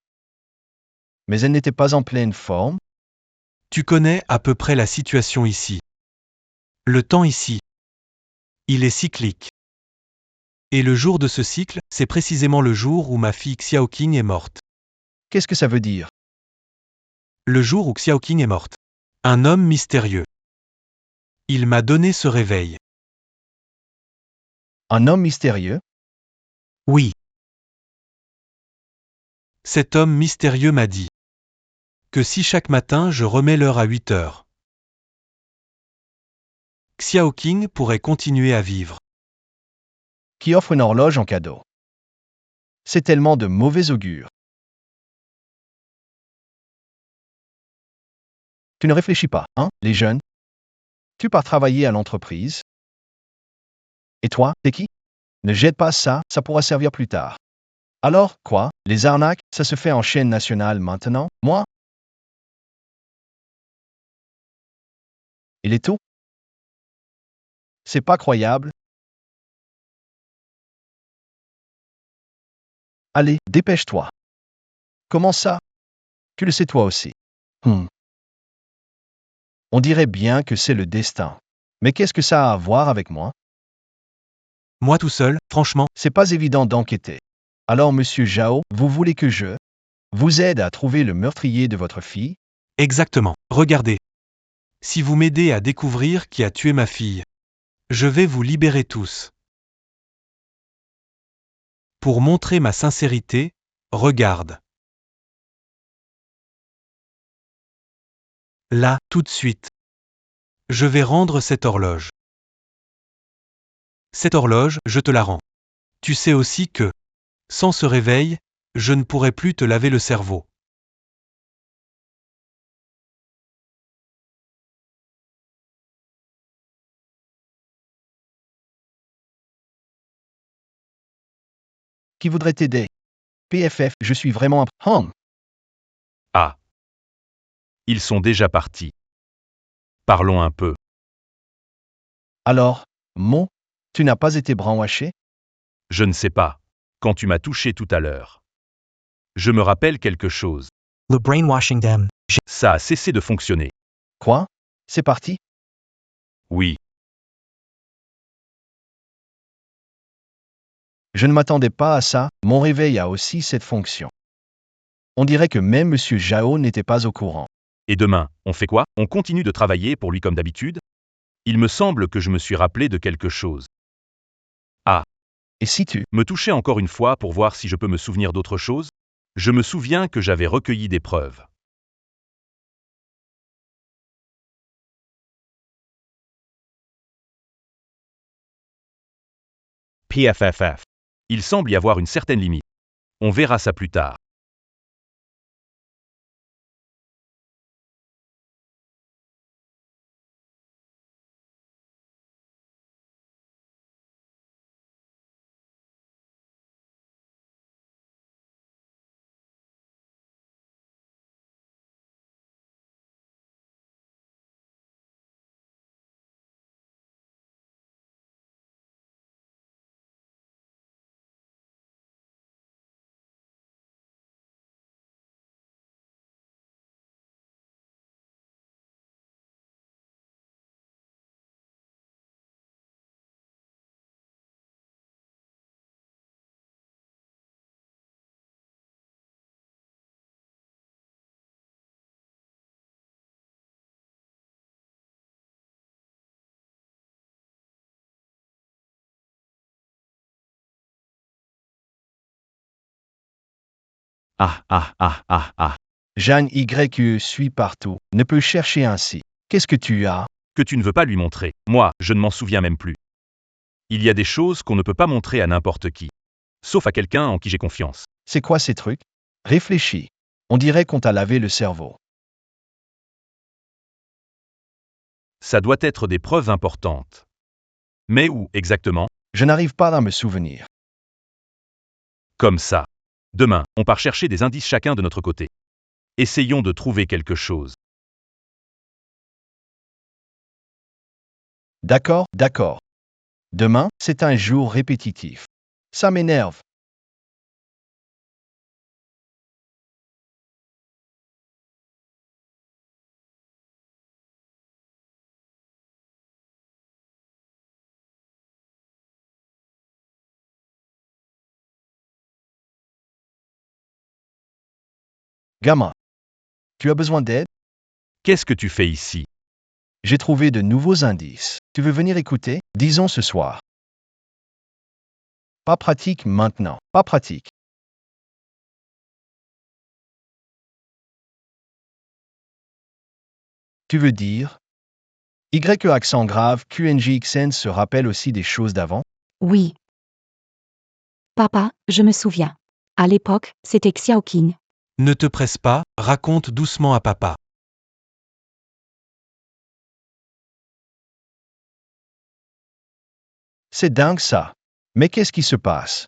Mais elle n'était pas en pleine forme? Tu connais à peu près la situation ici. Le temps ici, il est cyclique. Et le jour de ce cycle, c'est précisément le jour où ma fille Xiao Qing est morte. Qu'est-ce que ça veut dire? Le jour où Xiao Qing est morte. Un homme mystérieux. Il m'a donné ce réveil. Un homme mystérieux? Oui. Cet homme mystérieux m'a dit que si chaque matin je remets l'heure à 8 heures, Xiao Qing pourrait continuer à vivre. Qui offre une horloge en cadeau. C'est tellement de mauvais augure. Tu ne réfléchis pas, hein, les jeunes? Tu pars travailler à l'entreprise? Et toi, t'es qui? Ne jette pas ça, ça pourra servir plus tard. Alors, quoi? Les arnaques, ça se fait en chaîne nationale maintenant? Moi? Il est tout? C'est pas croyable. Allez, dépêche-toi. Comment ça? Tu le sais toi aussi. On dirait bien que c'est le destin. Mais qu'est-ce que ça a à voir avec moi? Moi tout seul, franchement, C'est pas évident d'enquêter. Alors, monsieur Zhao, vous voulez que je vous aide à trouver le meurtrier de votre fille? exactement. Regardez. Si vous m'aidez à découvrir qui a tué ma fille, je vais vous libérer tous. Pour montrer ma sincérité, regarde. Là, tout de suite. Je vais rendre cette horloge. Cette horloge, je te la rends. Tu sais aussi que, sans ce réveil, je ne pourrai plus te laver le cerveau. Qui voudrait t'aider? PFF, je suis vraiment un... Ah. Ils sont déjà partis. Parlons un peu. Alors, Mo, tu n'as pas été brainwashé? Je ne sais pas. Quand tu m'as touché tout à l'heure. Je me rappelle quelque chose. Le brainwashing them. Ça a cessé de fonctionner. Quoi? C'est parti? Oui. Je ne m'attendais pas à ça, mon réveil a aussi cette fonction. On dirait que même monsieur Zhao n'était pas au courant. Et demain, on fait quoi? On continue de travailler pour lui comme d'habitude? Il me semble que je me suis rappelé de quelque chose. Et si tu... Me toucher encore une fois pour voir si je peux me souvenir d'autre chose? Je me souviens que j'avais recueilli des preuves. PFFF. Il semble y avoir une certaine limite. On verra ça plus tard. Ah ah ah ah ah. Jeanne Y suit partout, ne peut chercher ainsi. Qu'est-ce que tu as? Que tu ne veux pas lui montrer. Moi, je ne m'en souviens même plus. Il y a des choses qu'on ne peut pas montrer à n'importe qui. Sauf à quelqu'un en qui j'ai confiance. C'est quoi ces trucs? Réfléchis. On dirait qu'on t'a lavé le cerveau. Ça doit être des preuves importantes. Mais où, exactement? Je n'arrive pas à me souvenir. Comme ça. Demain, on part chercher des indices chacun de notre côté. Essayons de trouver quelque chose. D'accord, d'accord. Demain, c'est un jour répétitif. Ça m'énerve. Gamin, tu as besoin d'aide? Qu'est-ce que tu fais ici? J'ai trouvé de nouveaux indices. Tu veux venir écouter? Disons ce soir. Pas pratique maintenant. Pas pratique. Tu veux dire? Y accent grave, QNJXN se rappelle aussi des choses d'avant? Oui. Papa, je me souviens. À l'époque, c'était Xiaoqing. Ne te presse pas, raconte doucement à papa. C'est dingue ça. Mais qu'est-ce qui se passe?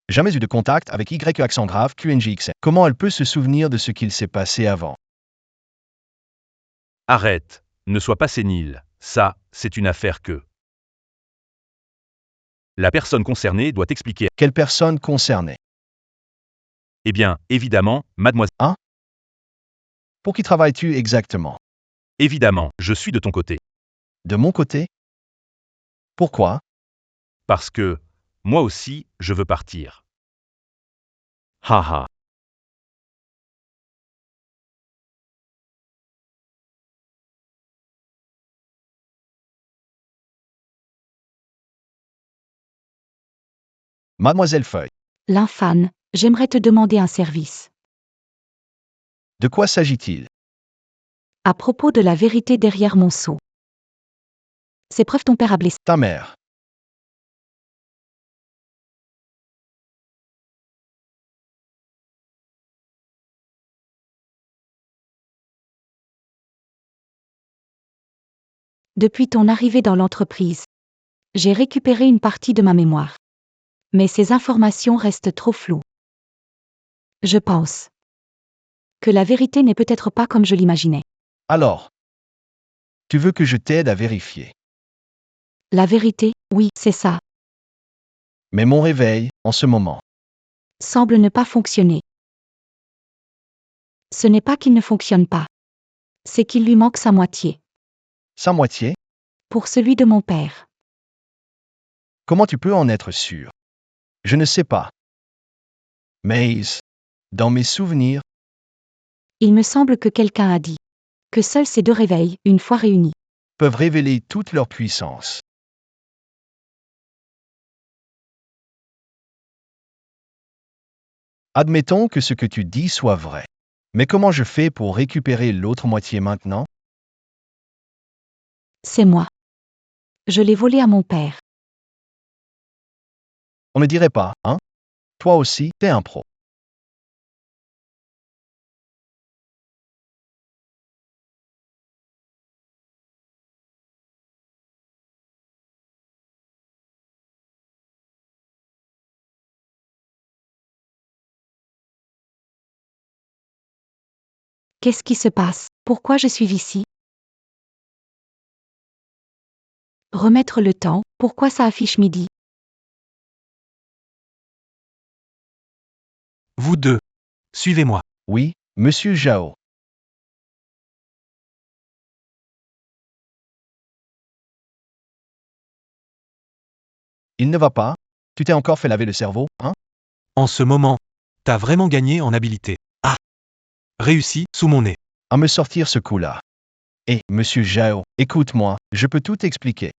Jamais eu de contact avec Y accent grave, QNJXN. Comment elle peut se souvenir de ce qu'il s'est passé avant? Arrête, ne sois pas sénile. Ça, c'est une affaire que. La personne concernée doit expliquer. Quelle personne concernée? Eh bien, évidemment, mademoiselle. Pour qui travailles-tu exactement? Évidemment, je suis de ton côté. De mon côté? Pourquoi? Parce que, moi aussi, je veux partir. Haha. Mademoiselle Feuille, L'infâme, j'aimerais te demander un service. de quoi s'agit-il? À propos de la vérité derrière mon sceau. Ces preuves ton père a blessé. Ta mère. Depuis ton arrivée dans l'entreprise, j'ai récupéré une partie de ma mémoire. Mais ces informations restent trop floues. Je pense que la vérité n'est peut-être pas comme je l'imaginais. Alors, tu veux que je t'aide à vérifier. La vérité, oui, c'est ça, Mais mon réveil, en ce moment, semble ne pas fonctionner. Ce n'est pas qu'il ne fonctionne pas. C'est qu'il lui manque sa moitié. sa moitié, Pour celui de mon père. comment tu peux en être sûr? Je ne sais pas. Mais, dans mes souvenirs, Il me semble que quelqu'un a dit que seuls ces deux réveils, une fois réunis, peuvent révéler toute leur puissance. Admettons que ce que tu dis soit vrai. Mais comment je fais pour récupérer l'autre moitié maintenant? c'est moi. Je l'ai volé à mon père. On ne dirait pas, hein? Toi aussi, t'es un pro. Qu'est-ce qui se passe? Pourquoi je suis ici? Remettre le temps, pourquoi ça affiche midi? Vous deux. Suivez-moi. Oui, monsieur Jao. Il ne va pas? Tu t'es encore fait laver le cerveau, hein? En ce moment, t'as vraiment gagné en habileté. Ah! Réussi, sous mon nez. À me sortir ce coup-là. Eh, monsieur Jao, écoute-moi, je peux tout expliquer.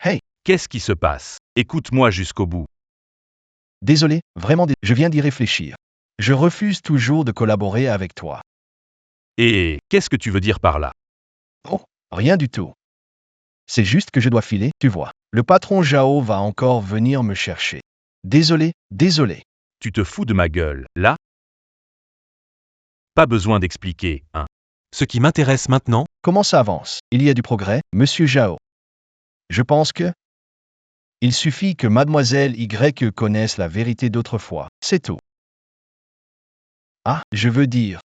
Hey, Qu'est-ce qui se passe? Écoute-moi jusqu'au bout. Désolé, vraiment, je viens d'y réfléchir. Je refuse toujours de collaborer avec toi. Et qu'est-ce que tu veux dire par là? Oh, rien du tout. C'est juste que je dois filer, tu vois. Le patron Jao va encore venir me chercher. Désolé. Tu te fous de ma gueule, là? Pas besoin d'expliquer, hein. Ce qui m'intéresse maintenant, Comment ça avance? Il y a du progrès, monsieur Jao. Je pense que... Il suffit que mademoiselle Y connaisse la vérité d'autrefois, c'est tout. Ah, je veux dire...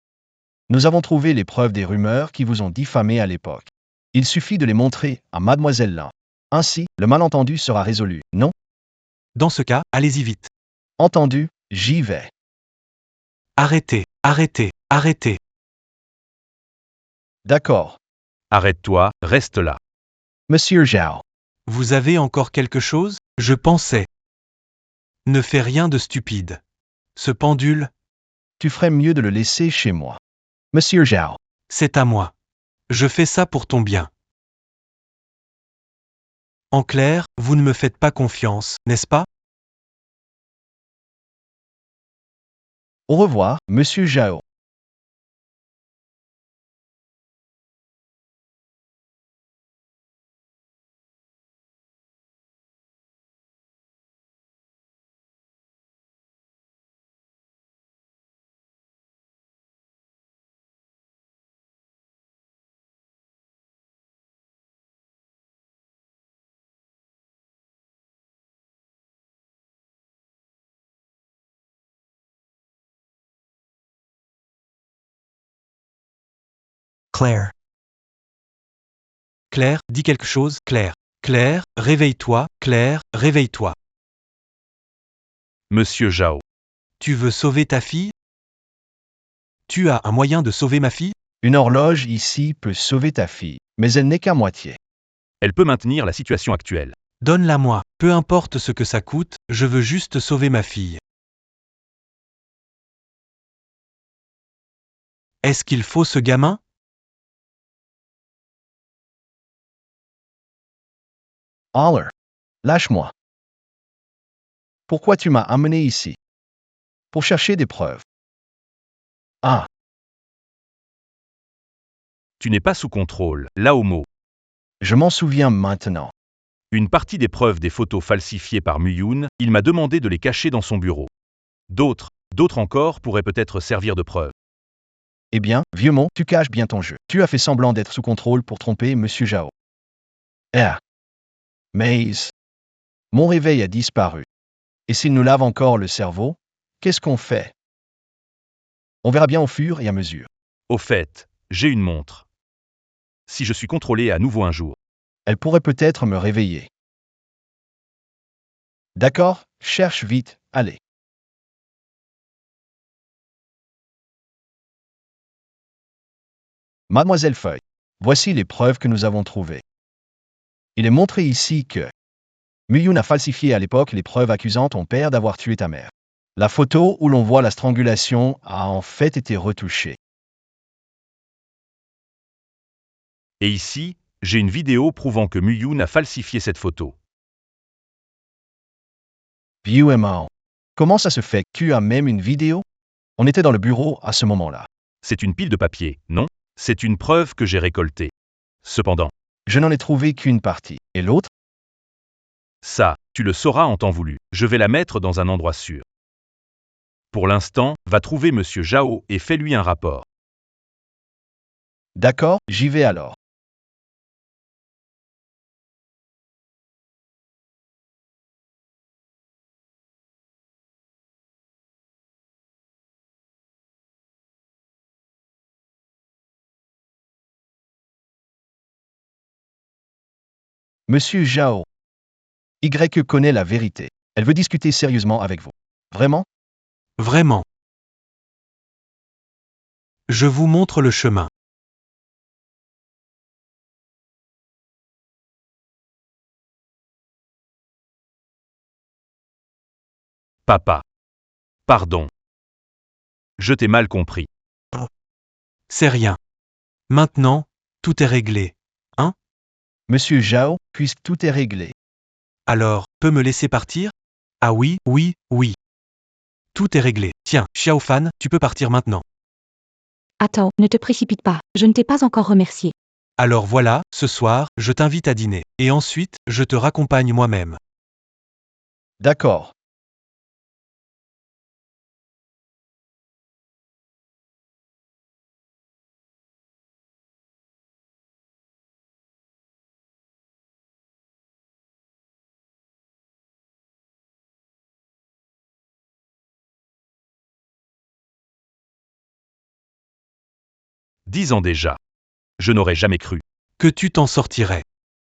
Nous avons trouvé les preuves des rumeurs qui vous ont diffamé à l'époque. Il suffit de les montrer à mademoiselle Lin. Ainsi, le malentendu sera résolu, non? dans ce cas, allez-y vite. Entendu, j'y vais. Arrêtez. D'accord. Arrête-toi, reste là. Monsieur Zhao. Vous avez encore quelque chose? Je pensais. Ne fais rien de stupide. Ce pendule, Tu ferais mieux de le laisser chez moi. Monsieur Zhao. c'est à moi. Je fais ça pour ton bien. En clair, vous ne me faites pas confiance, n'est-ce pas? Au revoir, monsieur Zhao. Claire. Claire, dis quelque chose, Claire. Claire, réveille-toi, Claire, réveille-toi. Monsieur Zhao. Tu veux sauver ta fille? Tu as un moyen de sauver ma fille? Une horloge ici peut sauver ta fille, mais elle n'est qu'à moitié. Elle peut maintenir la situation actuelle. Donne-la-moi, peu importe ce que ça coûte, je veux juste sauver ma fille. Est-ce qu'il faut ce gamin? Aller. Lâche-moi. Pourquoi tu m'as amené ici? Pour chercher des preuves. Ah, Tu n'es pas sous contrôle, là Homo. je m'en souviens maintenant. Une partie des preuves des photos falsifiées par Muyun, il m'a demandé de les cacher dans son bureau. D'autres encore pourraient peut-être servir de preuve. Eh bien, vieux mon, tu caches bien ton jeu. Tu as fait semblant d'être sous contrôle pour tromper monsieur Zhao. Ah. Mais... Mon réveil a disparu. Et s'il nous lave encore le cerveau, qu'est-ce qu'on fait? On verra bien au fur et à mesure. Au fait, j'ai une montre. Si je suis contrôlé à nouveau un jour, Elle pourrait peut-être me réveiller. D'accord, cherche vite, allez. Mademoiselle Feuille, voici les preuves que nous avons trouvées. Il est montré ici que Muyun a falsifié à l'époque les preuves accusant ton père d'avoir tué ta mère. La photo où l'on voit la strangulation a en fait été retouchée. et ici, j'ai une vidéo prouvant que Muyun a falsifié cette photo. Vieux Emma, comment ça se fait que tu as même une vidéo? On était dans le bureau à ce moment-là. C'est une pile de papier, non? C'est une preuve que j'ai récoltée. Cependant, Je n'en ai trouvé qu'une partie. Et l'autre? ça, tu le sauras en temps voulu. Je vais la mettre dans un endroit sûr. Pour l'instant, va trouver Monsieur Zhao et fais-lui un rapport. D'accord, j'y vais alors. Monsieur Zhao. Y connaît la vérité. Elle veut discuter sérieusement avec vous. Vraiment? Vraiment. Je vous montre le chemin. Papa. Pardon. Je t'ai mal compris. C'est rien. Maintenant, tout est réglé. Monsieur Zhao, puisque tout est réglé. Alors, peux me laisser partir? Ah oui, oui, oui. Tout est réglé. Tiens, Xiaofan, tu peux partir maintenant. Attends, ne te précipite pas, je ne t'ai pas encore remercié. Alors voilà, ce soir, je t'invite à dîner. Et ensuite, je te raccompagne moi-même. D'accord. Dix ans déjà. Je n'aurais jamais cru. Que tu t'en sortirais.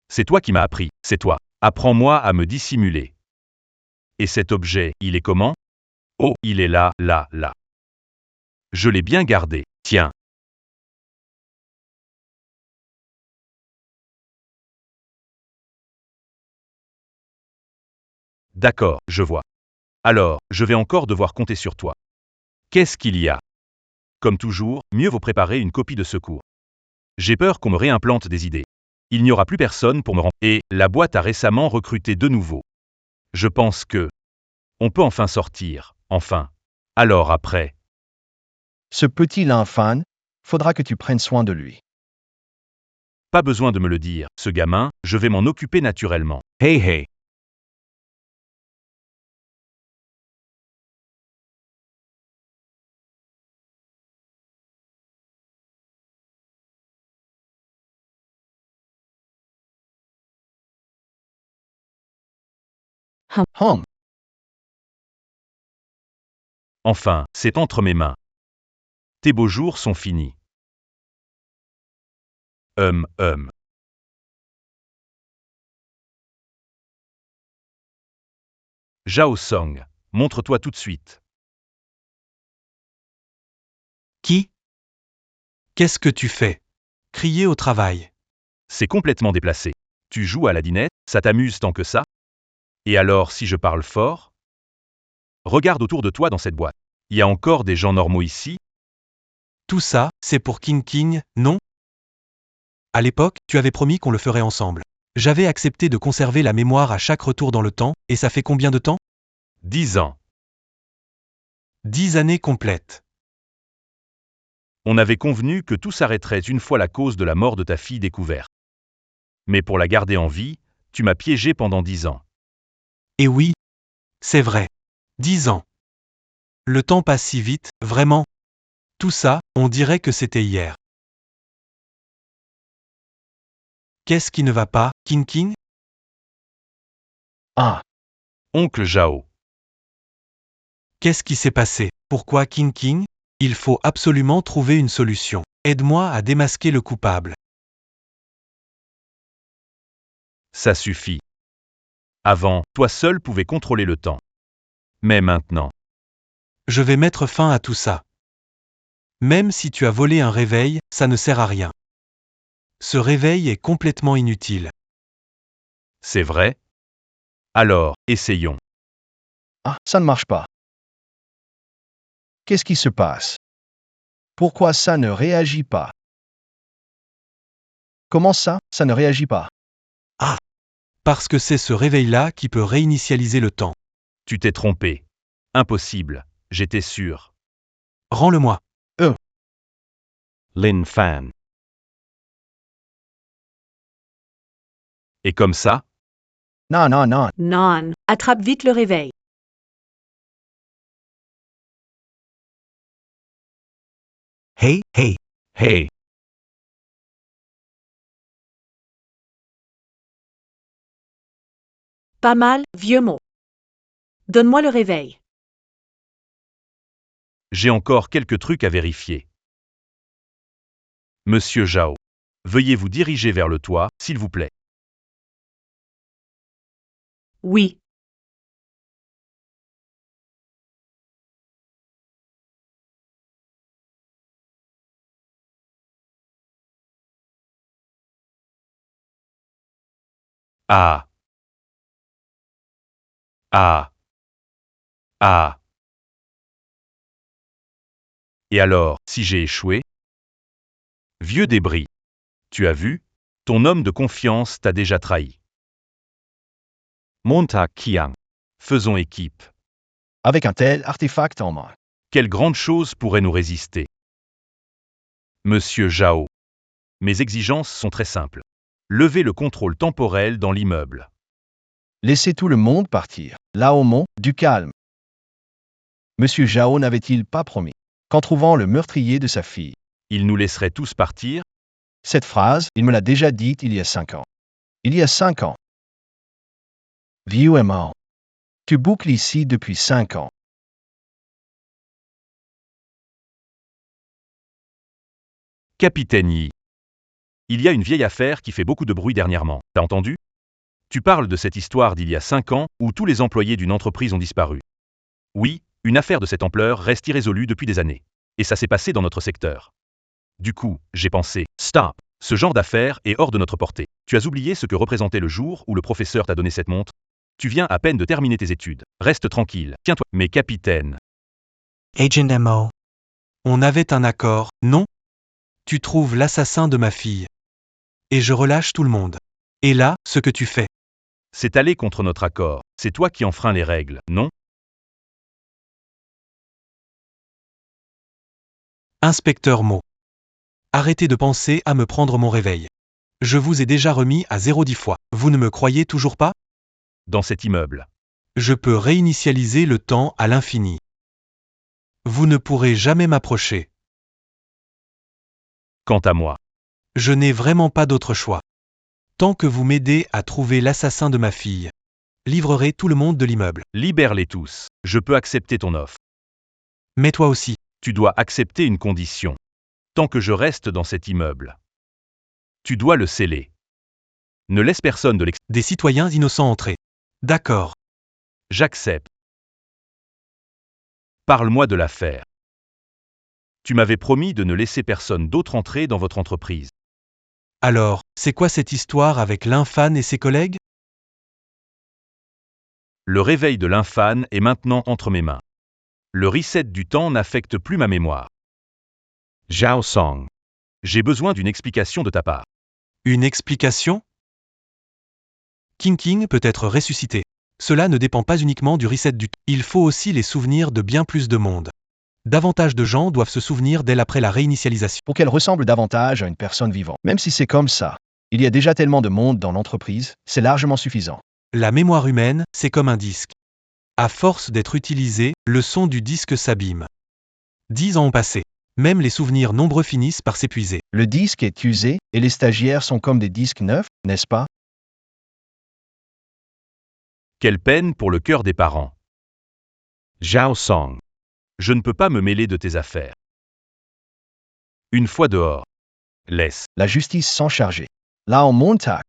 C'est toi qui m'as appris, c'est toi. Apprends-moi à me dissimuler. Et cet objet, il est comment? Oh, il est là, là, là. Je l'ai bien gardé. Tiens. D'accord, je vois. Alors, je vais encore devoir compter sur toi. Qu'est-ce qu'il y a? Comme toujours, mieux vaut préparer une copie de secours. J'ai peur qu'on me réimplante des idées. Il n'y aura plus personne pour me remplacer. Et la boîte a récemment recruté de nouveau. Je pense que on peut enfin sortir, enfin. Alors après, Ce petit lin fan, faudra que tu prennes soin de lui. pas besoin de me le dire, ce gamin, je vais m'en occuper naturellement. Hey hey. Hum, Enfin, c'est entre mes mains. Tes beaux jours sont finis. Hum. Zhao Song, montre-toi tout de suite. Qui? Qu'est-ce que tu fais? Crier au travail. C'est complètement déplacé. Tu joues à la dinette, ça t'amuse tant que ça? Et alors si je parle fort? Regarde autour de toi dans cette boîte. Il y a encore des gens normaux ici? Tout ça, c'est pour King King, non? À l'époque, tu avais promis qu'on le ferait ensemble. J'avais accepté de conserver la mémoire à chaque retour dans le temps, et ça fait combien de temps? 10 ans. 10 années complètes. On avait convenu que tout s'arrêterait une fois la cause de la mort de ta fille découverte. Mais pour la garder en vie, tu m'as piégé pendant 10 ans. Et oui, c'est vrai. 10 ans. Le temps passe si vite, vraiment. Tout ça, on dirait que c'était hier. Qu'est-ce qui ne va pas, King King? ah, Oncle Zhao. Qu'est-ce qui s'est passé? Pourquoi King King? Il faut absolument trouver une solution. Aide-moi à démasquer le coupable. Ça suffit. Avant, toi seul pouvais contrôler le temps. Mais maintenant, Je vais mettre fin à tout ça. Même si tu as volé un réveil, ça ne sert à rien. Ce réveil est complètement inutile. c'est vrai? Alors, essayons. ça ne marche pas. Qu'est-ce qui se passe? Pourquoi ça ne réagit pas? Comment ça ne réagit pas? Parce que c'est ce réveil-là qui peut réinitialiser le temps. Tu t'es trompé. Impossible. J'étais sûr. Rends-le-moi. Lin Fan. Et comme ça, Non, non, non. Non, attrape vite le réveil. Hey, hey. hey, Pas mal, vieux mot. Donne-moi le réveil. j'ai encore quelques trucs à vérifier. Monsieur Zhao, veuillez vous diriger vers le toit, s'il vous plaît. Oui. Ah. Ah. Ah. Et alors, si j'ai échoué? Vieux débris. Tu as vu? Ton homme de confiance t'a déjà trahi. Montag Kiang. Faisons équipe. Avec un tel artefact en main. Quelle grande chose pourrait nous résister? Monsieur Zhao. Mes exigences sont très simples. Levez le contrôle temporel dans l'immeuble. Laissez tout le monde partir. Laomon, du calme. Monsieur Zhao n'avait-il pas promis qu'en trouvant le meurtrier de sa fille, Il nous laisserait tous partir? cette phrase, il me l'a déjà dite il y a 5 ans. Il y a 5 ans. Vieux et mort. Tu boucles ici depuis 5 ans. Capitaine Yi. Il y a une vieille affaire qui fait beaucoup de bruit dernièrement. T'as entendu? Tu parles de cette histoire d'il y a 5 ans où tous les employés d'une entreprise ont disparu. Oui, une affaire de cette ampleur reste irrésolue depuis des années. Et ça s'est passé dans notre secteur. Du coup, j'ai pensé, stop, ce genre d'affaire est hors de notre portée. Tu as oublié ce que représentait le jour où le professeur t'a donné cette montre? Tu viens à peine de terminer tes études. Reste tranquille, tiens-toi. Mais capitaine, Agent MO. On avait un accord, non? Tu trouves l'assassin de ma fille. Et je relâche tout le monde. Et là, ce que tu fais. c'est aller contre notre accord. C'est toi qui enfreins les règles, non? Inspecteur Mo. Arrêtez de penser à me prendre mon réveil. Je vous ai déjà remis à 0 fois. Vous ne me croyez toujours pas? Dans cet immeuble. Je peux réinitialiser le temps à l'infini. Vous ne pourrez jamais m'approcher. Quant à moi, Je n'ai vraiment pas d'autre choix. Tant que vous m'aidez à trouver l'assassin de ma fille, livrerai tout le monde de l'immeuble. libère-les tous. Je peux accepter ton offre. Mais toi aussi. Tu dois accepter une condition. Tant que je reste dans cet immeuble. Tu dois le sceller. Ne laisse personne de l'extérieur. Des citoyens innocents entrer. D'accord. J'accepte. Parle-moi de l'affaire. Tu m'avais promis de ne laisser personne d'autre entrer dans votre entreprise. Alors, c'est quoi cette histoire avec l'infane et ses collègues? Le réveil de l'infane est maintenant entre mes mains. Le reset du temps n'affecte plus ma mémoire. Zhao Song. J'ai besoin d'une explication de ta part. Une explication? King peut être ressuscité. Cela ne dépend pas uniquement du reset du temps. Il faut aussi les souvenirs de bien plus de monde. Davantage de gens doivent se souvenir dès après la réinitialisation. Pour qu'elle ressemble davantage à une personne vivante. Même si c'est comme ça, il y a déjà tellement de monde dans l'entreprise, c'est largement suffisant. La mémoire humaine, c'est comme un disque. À force d'être utilisé, le son du disque s'abîme. 10 ans ont passé. Même les souvenirs nombreux finissent par s'épuiser. Le disque est usé et les stagiaires sont comme des disques neufs, n'est-ce pas? Quelle peine pour le cœur des parents. Zhao Song. Je ne peux pas me mêler de tes affaires. Une fois dehors. Laisse. La justice s'en charger. Là en Montag.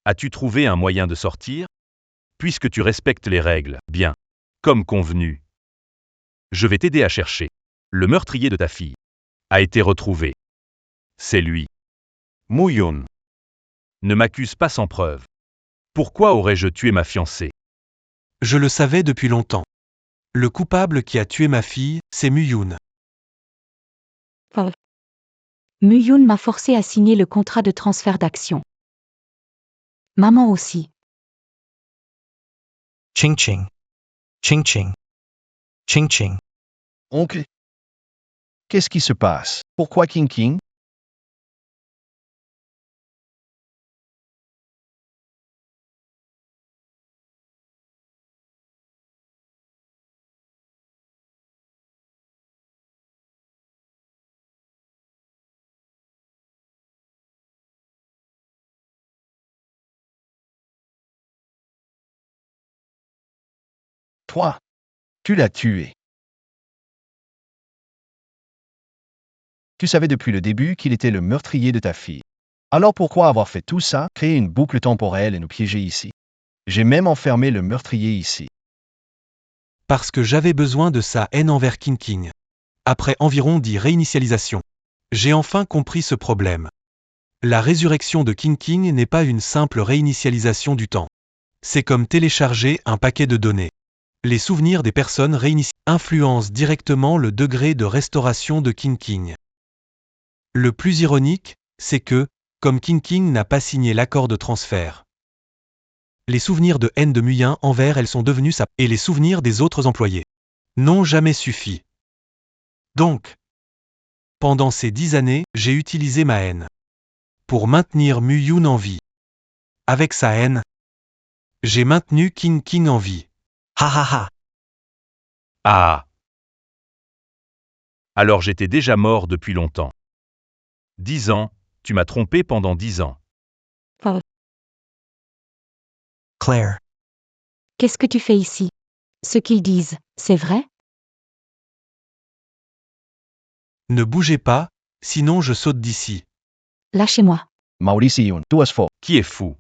As-tu trouvé un moyen de sortir? Puisque tu respectes les règles, bien. Comme convenu. Je vais t'aider à chercher. Le meurtrier de ta fille a été retrouvé. C'est lui. Muyun. Ne m'accuse pas sans preuve. Pourquoi aurais-je tué ma fiancée? Je le savais depuis longtemps. Le coupable qui a tué ma fille, c'est Muyun. Muyun m'a forcé à signer le contrat de transfert d'action. Maman aussi. Ching ching. Ching ching. Ching ching. Oncle. Qu'est-ce qui se passe? Pourquoi King? Toi. Tu l'as tué. Tu savais depuis le début qu'il était le meurtrier de ta fille. Alors pourquoi avoir fait tout ça, créer une boucle temporelle et nous piéger ici? J'ai même enfermé le meurtrier ici. Parce que j'avais besoin de sa haine envers King. Après environ 10 réinitialisations. J'ai enfin compris ce problème. La résurrection de King n'est pas une simple réinitialisation du temps. C'est comme télécharger un paquet de données. Les souvenirs des personnes réinitialisées influencent directement le degré de restauration de King. Le plus ironique, c'est que, comme King n'a pas signé l'accord de transfert, Les souvenirs de haine de Muyin envers elle sont devenus sa et les souvenirs des autres employés n'ont jamais suffi. Donc, pendant ces 10 années, j'ai utilisé ma haine pour maintenir Muyun en vie. Avec sa haine, j'ai maintenu King King en vie. Ha ha ha. Ah. Alors j'étais déjà mort depuis longtemps. 10 ans, tu m'as trompé pendant 10 ans. Claire. Qu'est-ce que tu fais ici? Ce qu'ils disent, c'est vrai? Ne bougez pas, sinon je saute d'ici. Lâchez-moi. Mauritiun, tu as faux. Qui est fou?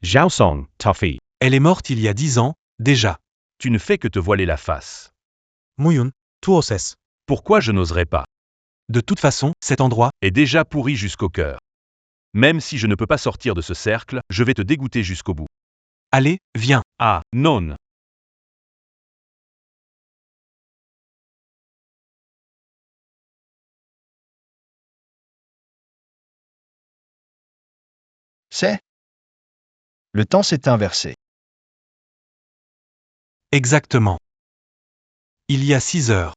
Zhao Song, Toffee. Elle est morte il y a 10 ans, déjà. Tu ne fais que te voiler la face. Muyun, tuoses. Pourquoi je n'oserais pas? De toute façon, cet endroit Est déjà pourri jusqu'au cœur. Même si je ne peux pas sortir de ce cercle, je vais te dégoûter jusqu'au bout. Allez, viens. Ah, non. C'est. Le temps s'est inversé. Exactement. Il y a 6 heures.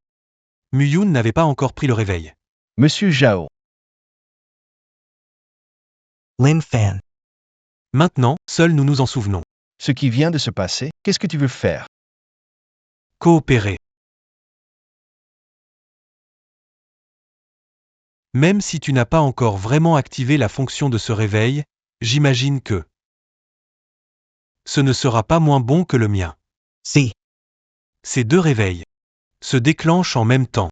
Muyun n'avait pas encore pris le réveil. Monsieur Zhao, Lin Fan. Maintenant, seuls nous nous en souvenons. ce qui vient de se passer, qu'est-ce que tu veux faire? Coopérer. Même si tu n'as pas encore vraiment activé la fonction de ce réveil, j'imagine que ce ne sera pas moins bon que le mien. Si. Ces 2 réveils se déclenchent en même temps.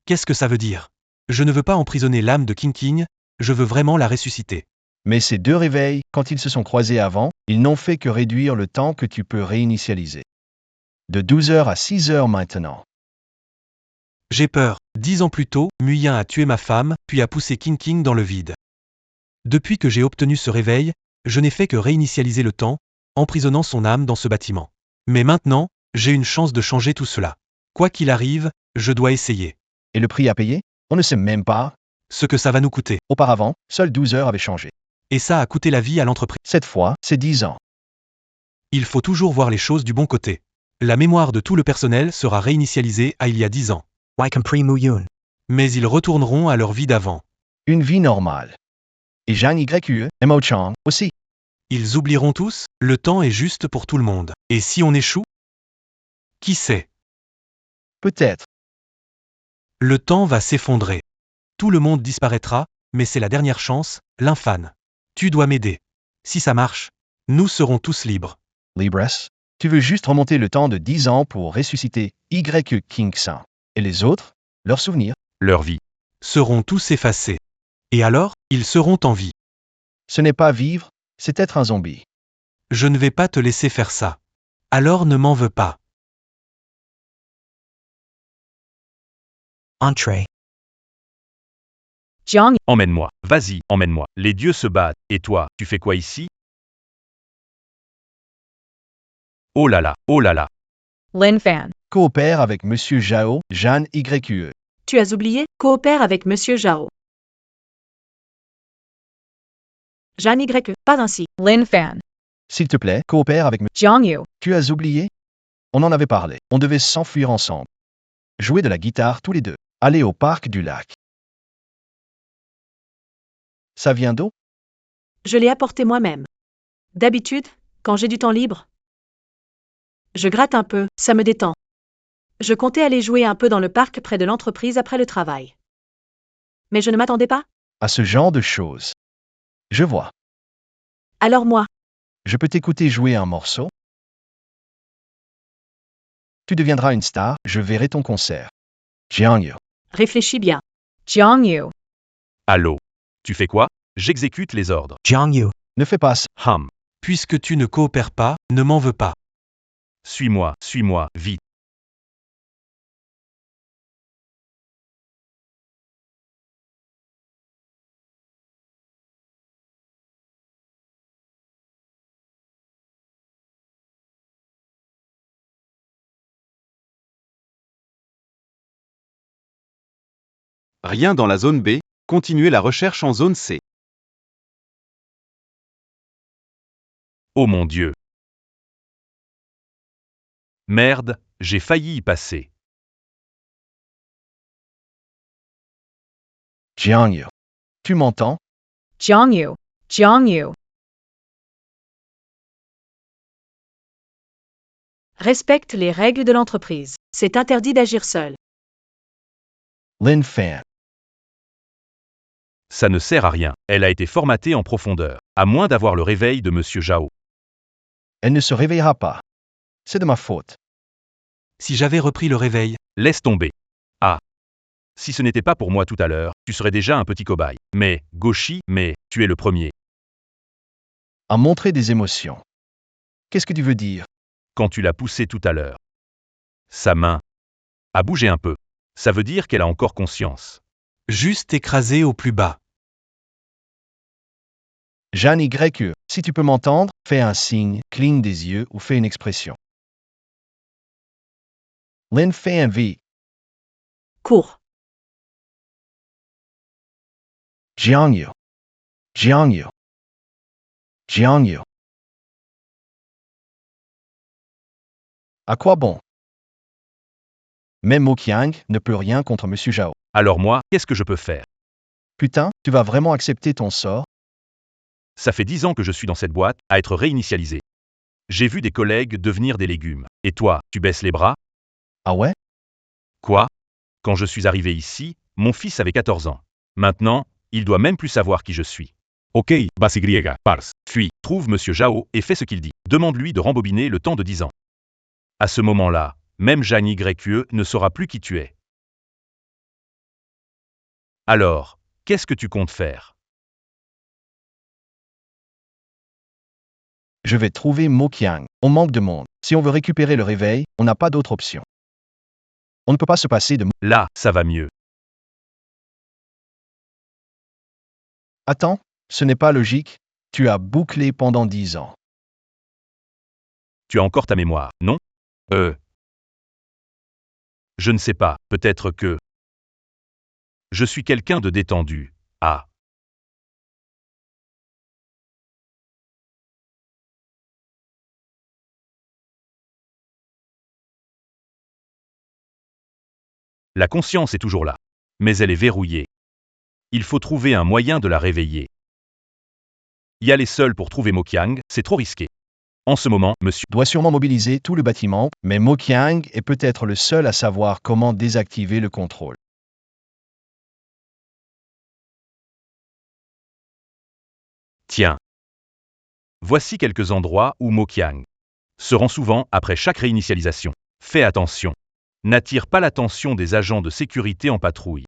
Qu'est-ce que ça veut dire? Je ne veux pas emprisonner l'âme de King King, je veux vraiment la ressusciter. Mais ces deux réveils, quand ils se sont croisés avant, ils n'ont fait que réduire le temps que tu peux réinitialiser. De 12 heures à 6 heures maintenant. J'ai peur. 10 ans plus tôt, Muyin a tué ma femme, puis a poussé King King dans le vide. Depuis que j'ai obtenu ce réveil, je n'ai fait que réinitialiser le temps, emprisonnant son âme dans ce bâtiment. Mais maintenant, j'ai une chance de changer tout cela. Quoi qu'il arrive, je dois essayer. Et le prix à payer? On ne sait même pas. Ce que ça va nous coûter. Auparavant, seules 12 heures avaient changé. Et ça a coûté la vie à l'entreprise. Cette fois, c'est 10 ans. Il faut toujours voir les choses du bon côté. La mémoire de tout le personnel sera réinitialisée à il y a 10 ans. Y compris Muyun. Mais ils retourneront à leur vie d'avant. Une vie normale. Et Zhang Yue, Mo Chang aussi. Ils oublieront tous, le temps est juste pour tout le monde. Et si on échoue? Qui sait? Peut-être. Le temps va s'effondrer. Tout le monde disparaîtra, mais c'est la dernière chance, l'infâne. Tu dois m'aider. Si ça marche, nous serons tous libres. Libres, tu veux juste remonter le temps de 10 ans pour ressusciter Y King Sang. Et les autres? Leurs souvenirs? Leur vie. Seront tous effacés. Et alors, ils seront en vie. Ce n'est pas vivre, c'est être un zombie. Je ne vais pas te laisser faire ça. Alors ne m'en veux pas. Entrée. Jiang, Emmène-moi. Vas-y, emmène-moi. Les dieux se battent. Et toi, tu fais quoi ici? Oh là là, oh là là. Lin Fan. Coopère avec Monsieur Zhao, Zhan Yue. Tu as oublié? Coopère avec Monsieur Zhao. Jeanne Y. Pas ainsi. Lin Fan. S'il te plaît, coopère avec Jiang Yu. Tu as oublié? On en avait parlé. On devait s'enfuir ensemble. Jouer de la guitare tous les deux. Aller au parc du lac. Ça vient d'où? Je l'ai apporté moi-même. D'habitude, quand j'ai du temps libre, je gratte un peu, ça me détend. Je comptais aller jouer un peu dans le parc près de l'entreprise après le travail. Mais je ne m'attendais pas. À ce genre de choses. Je vois. Alors moi, Je peux t'écouter jouer un morceau? Tu deviendras une star, je verrai ton concert. Jiang Yu. réfléchis bien. Jiang Yu. Allô? Tu fais quoi? J'exécute les ordres. Jiang Yu. Ne fais pas ça. Puisque tu ne coopères pas, ne m'en veux pas. Suis-moi, vite. Rien dans la zone B, continuez la recherche en zone C. Oh mon Dieu, Merde, j'ai failli y passer. Jiangyu. Tu m'entends? Jiangyu. Jiangyu. Respecte les règles de l'entreprise. C'est interdit d'agir seul. Lin Fan. Ça ne sert à rien. Elle a été formatée en profondeur. À moins d'avoir le réveil de Monsieur Zhao. Elle ne se réveillera pas. C'est de ma faute. Si j'avais repris le réveil, Laisse tomber. Ah. Si ce n'était pas pour moi tout à l'heure, tu serais déjà un petit cobaye. Mais, Gauchi, mais, tu es le premier. À montrer des émotions. Qu'est-ce que tu veux dire? Quand tu l'as poussée tout à l'heure. Sa main a bougé un peu. Ça veut dire qu'elle a encore conscience. juste écrasé au plus bas. Jeanne YE. Si tu peux m'entendre, fais un signe, cligne des yeux ou fais une expression. Lin Fan V. Cours. Jiangyu. Jiangyu. Jiangyu. À quoi bon? Même Mo Qiang ne peut rien contre Monsieur Zhao. Alors moi, qu'est-ce que je peux faire? Putain, tu vas vraiment accepter ton sort? Ça fait 10 ans que je suis dans cette boîte, à être réinitialisé. J'ai vu des collègues devenir des légumes. Et toi, tu baisses les bras? Ah ouais? Quoi? Quand je suis arrivé ici, mon fils avait 14 ans. Maintenant, il doit même plus savoir qui je suis. Ok, base Y, pars. Fuis, trouve Monsieur Zhao et fais ce qu'il dit. Demande-lui de rembobiner le temps de 10 ans. À ce moment-là, même Jeanne YE ne saura plus qui tu es. Alors, qu'est-ce que tu comptes faire? Je vais trouver Mo Qiang. On manque de monde. Si on veut récupérer le réveil, on n'a pas d'autre option. On ne peut pas se passer de... Là, ça va mieux. Attends, ce n'est pas logique. Tu as bouclé pendant 10 ans. Tu as encore ta mémoire, non? Je ne sais pas, peut-être que... Je suis quelqu'un de détendu. Ah. La conscience est toujours là. Mais elle est verrouillée. Il faut trouver un moyen de la réveiller. Y aller seul pour trouver Mo Qiang, c'est trop risqué. En ce moment, monsieur... Doit sûrement mobiliser tout le bâtiment, mais Mo Qiang est peut-être le seul à savoir comment désactiver le contrôle. Tiens. Voici quelques endroits où Mo Qiang se rend souvent après chaque réinitialisation. Fais attention. N'attire pas l'attention des agents de sécurité en patrouille.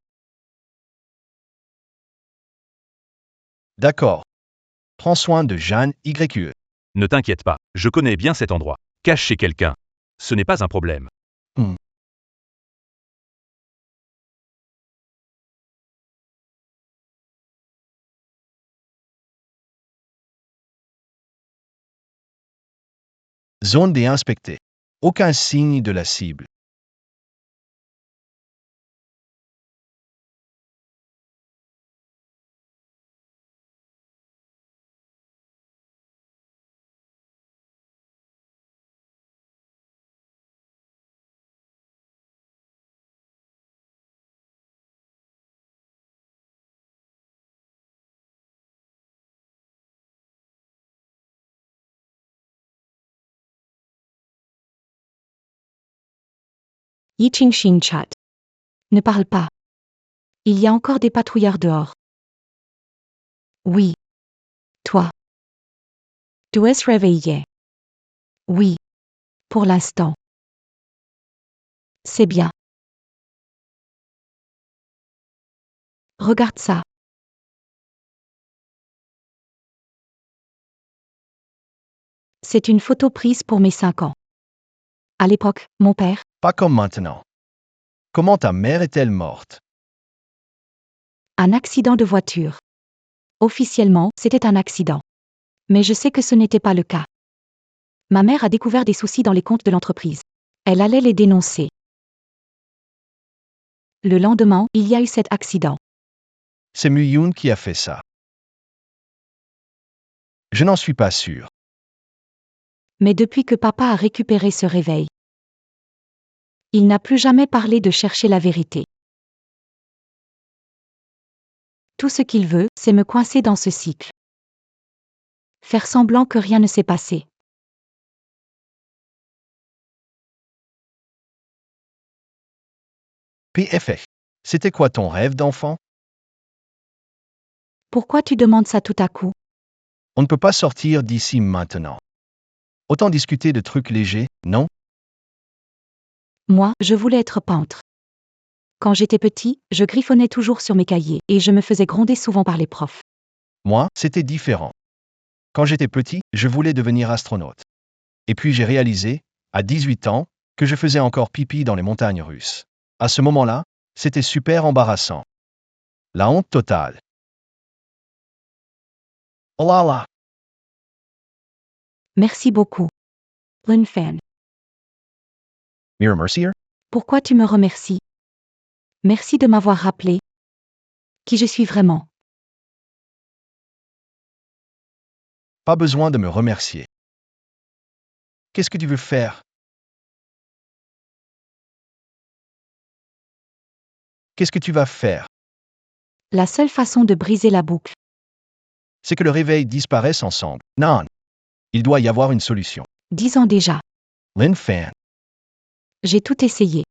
D'accord. Prends soin de Jeanne YE. Ne t'inquiète pas, je connais bien cet endroit. Cache chez quelqu'un. Ce n'est pas un problème. Zone déinspectée. Aucun signe de la cible. Yi Qingxin chat. Ne parle pas. Il y a encore des patrouilleurs dehors. Oui. Toi. Tu es réveillé. Oui. Pour l'instant. C'est bien. Regarde ça. C'est une photo prise pour mes 5 ans. À l'époque, mon père, Pas comme maintenant. Comment ta mère est-elle morte? un accident de voiture. Officiellement, c'était un accident. Mais je sais que ce n'était pas le cas. Ma mère a découvert des soucis dans les comptes de l'entreprise. Elle allait les dénoncer. Le lendemain, il y a eu cet accident. C'est Mu-Yoon qui a fait ça. Je n'en suis pas sûr. Mais depuis que papa a récupéré ce réveil, Il n'a plus jamais parlé de chercher la vérité. Tout ce qu'il veut, c'est me coincer dans ce cycle. Faire semblant que rien ne s'est passé. PFF. C'était quoi ton rêve d'enfant? Pourquoi tu demandes ça tout à coup? On ne peut pas sortir d'ici maintenant. Autant discuter de trucs légers, non? Moi, je voulais être peintre. Quand j'étais petit, je griffonnais toujours sur mes cahiers et je me faisais gronder souvent par les profs. Moi, c'était différent. Quand j'étais petit, je voulais devenir astronaute. Et puis j'ai réalisé, à 18 ans, que je faisais encore pipi dans les montagnes russes. À ce moment-là, c'était super embarrassant. La honte totale. Oh là là! Merci beaucoup. Lin Fan. Mira Mercier? Pourquoi tu me remercies? Merci de m'avoir rappelé qui je suis vraiment. Pas besoin de me remercier. Qu'est-ce que tu veux faire? Qu'est-ce que tu vas faire? La seule façon de briser la boucle, C'est que le réveil disparaisse ensemble. Non. Il doit y avoir une solution. 10 ans déjà, Lin Fan. j'ai tout essayé.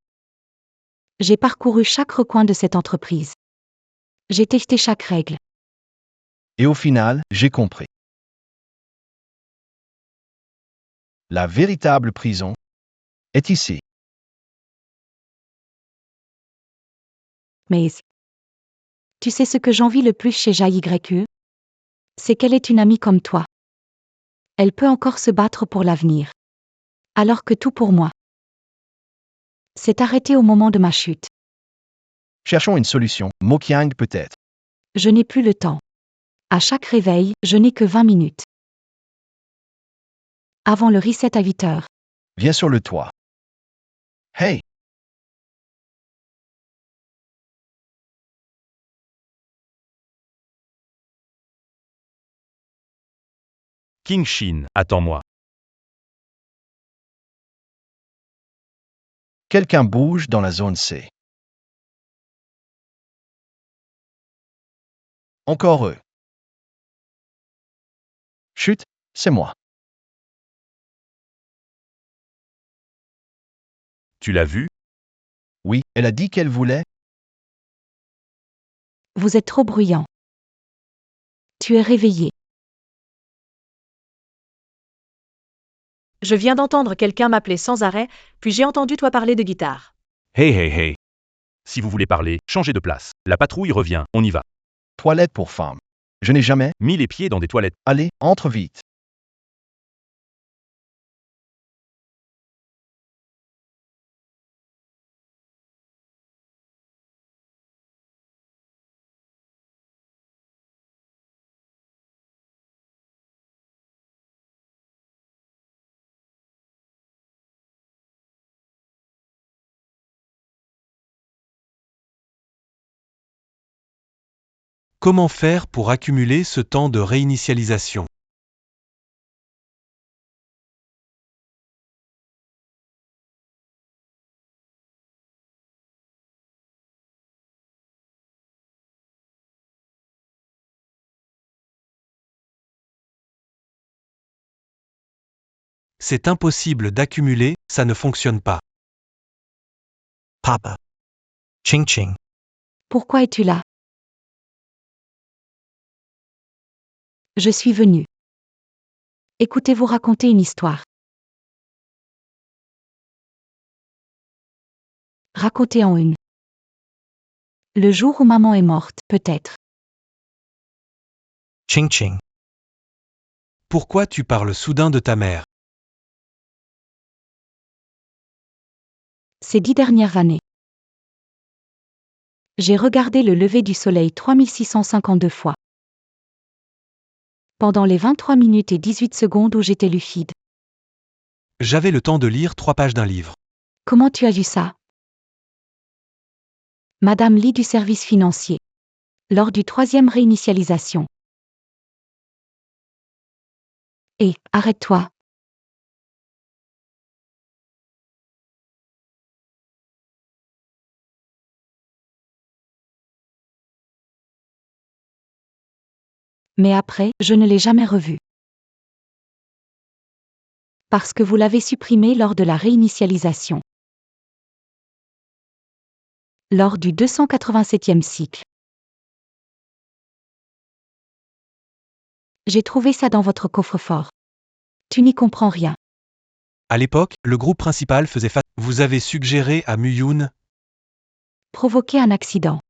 J'ai parcouru chaque recoin de cette entreprise. J'ai testé chaque règle. Et au final, j'ai compris. La véritable prison est ici. Mais tu sais ce que j'envie le plus chez JYE? C'est qu'elle est une amie comme toi. Elle peut encore se battre pour l'avenir. Alors que tout pour moi s'est arrêté au moment de ma chute. Cherchons une solution. Mokyang peut-être. Je n'ai plus le temps. À chaque réveil, je n'ai que 20 minutes. Avant le reset à 8 heures. Viens sur le toit. Hey! King Shin, attends-moi. Quelqu'un bouge dans la zone C. Encore eux. Chut, c'est moi. Tu l'as vu? Oui, elle a dit qu'elle voulait. Vous êtes trop bruyant. Tu es réveillé. Je viens d'entendre quelqu'un m'appeler sans arrêt, puis j'ai entendu toi parler de guitare. Hey hey hey. Si vous voulez parler, changez de place. La patrouille revient, on y va. Toilette pour femmes. Je n'ai jamais. Mis les pieds dans des toilettes. Allez, entre vite. Comment faire pour accumuler ce temps de réinitialisation? C'est impossible d'accumuler, ça ne fonctionne pas. Papa. Ching ching. Pourquoi es-tu là? Je suis venu. Écoutez-vous raconter une histoire. Racontez en une. Le jour où maman est morte, peut-être. Ching ching. Pourquoi tu parles soudain de ta mère? Ces 10 dernières années. J'ai regardé le lever du soleil 3652 fois. Pendant les 23 minutes et 18 secondes où j'étais lucide. J'avais le temps de lire 3 pages d'un livre. Comment tu as vu ça? Madame Lee du service financier. Lors du 3e réinitialisation. Et, arrête-toi. Mais après, je ne l'ai jamais revu. Parce que vous l'avez supprimé lors de la réinitialisation. Lors du 287e cycle. J'ai trouvé ça dans votre coffre-fort. Tu n'y comprends rien. À l'époque, le groupe principal faisait face. Vous avez suggéré à Muyun. Provoquer un accident.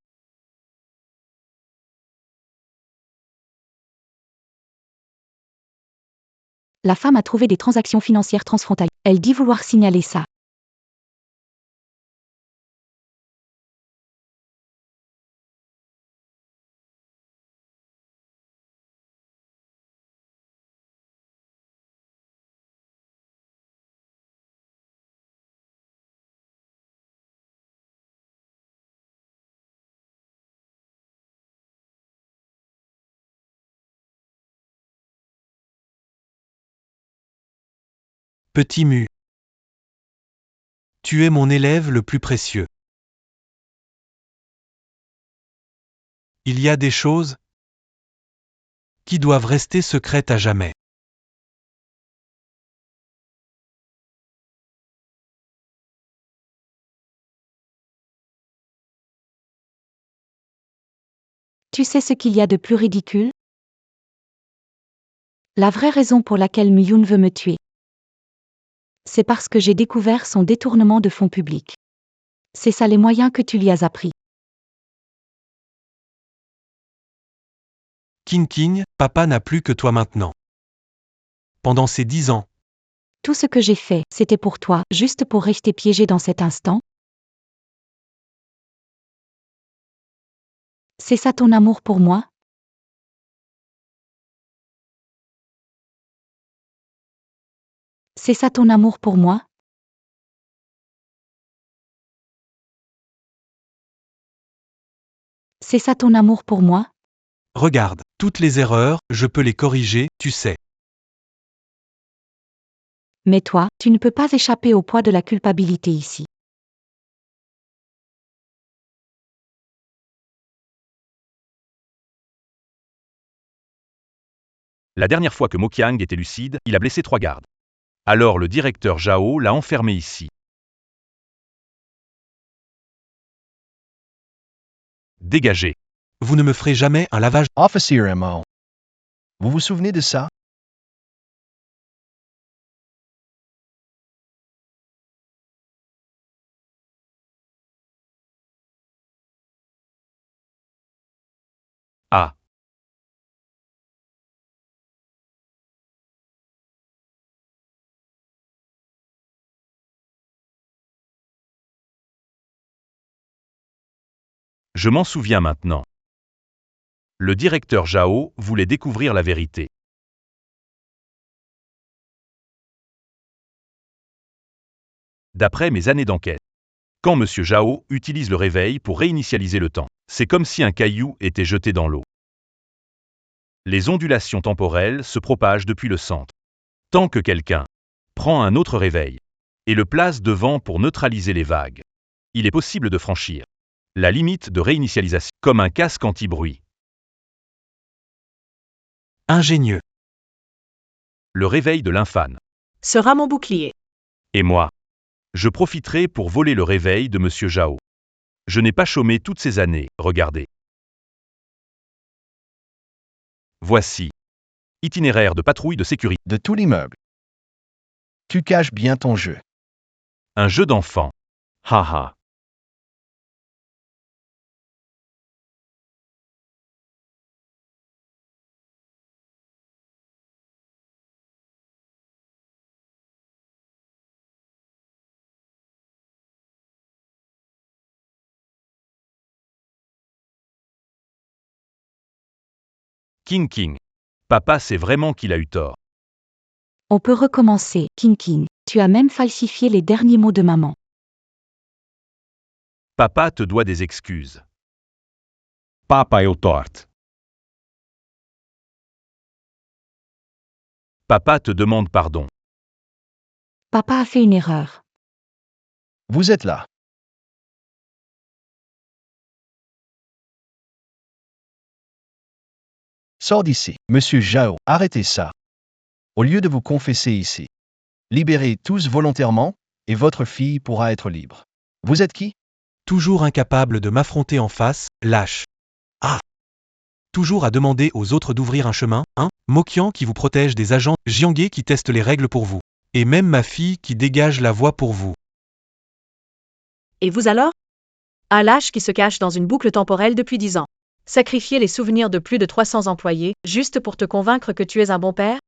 La femme a trouvé des transactions financières transfrontalières. Elle dit vouloir signaler ça. Petit Mu. Tu es mon élève le plus précieux. Il y a des choses qui doivent rester secrètes à jamais. Tu sais ce qu'il y a de plus ridicule? La vraie raison pour laquelle Muyun veut me tuer. C'est parce que j'ai découvert son détournement de fonds publics. C'est ça les moyens que tu lui as appris. King King, papa n'a plus que toi maintenant. Pendant ces 10 ans, Tout ce que j'ai fait, c'était pour toi, juste pour rester piégé dans cet instant. C'est ça ton amour pour moi? C'est ça ton amour pour moi? C'est ça ton amour pour moi? regarde, toutes les erreurs, je peux les corriger, tu sais. Mais toi, tu ne peux pas échapper au poids de la culpabilité ici. La dernière fois que Mokiang était lucide, il a blessé 3 gardes. Alors le directeur Zhao l'a enfermé ici. Dégagez. Vous ne me ferez jamais un lavage. Officier MO. Vous vous souvenez de ça? Ah. Je m'en souviens maintenant. Le directeur Zhao voulait découvrir la vérité. D'après mes années d'enquête, quand M. Zhao utilise le réveil pour réinitialiser le temps, c'est comme si un caillou était jeté dans l'eau. Les ondulations temporelles se propagent depuis le centre. Tant que quelqu'un prend un autre réveil et le place devant pour neutraliser les vagues, il est possible de franchir la limite de réinitialisation comme un casque anti-bruit. Ingénieux. Le réveil de l'infâne. Sera mon bouclier. Et moi, je profiterai pour voler le réveil de M. Zhao. Je n'ai pas chômé toutes ces années, regardez. Voici. Itinéraire de patrouille de sécurité. De tout l'immeuble. Tu caches bien ton jeu. Un jeu d'enfant. Haha. King King. Papa sait vraiment qu'il a eu tort. On peut recommencer, King King. Tu as même falsifié les derniers mots de maman. Papa te doit des excuses. Papa eu torto. Papa te demande pardon. Papa a fait une erreur. Vous êtes là. Sors d'ici. Monsieur Zhao, arrêtez ça. Au lieu de vous confesser ici, libérez tous volontairement, et votre fille pourra être libre. Vous êtes qui? Toujours incapable de m'affronter en face, lâche. Ah! Toujours à demander aux autres d'ouvrir un chemin, hein? Mokian qui vous protège des agents, Jianghe qui teste les règles pour vous. Et même ma fille qui dégage la voie pour vous. Et vous alors? Un lâche qui se cache dans une boucle temporelle depuis 10 ans. Sacrifier les souvenirs de plus de 300 employés, juste pour te convaincre que tu es un bon père?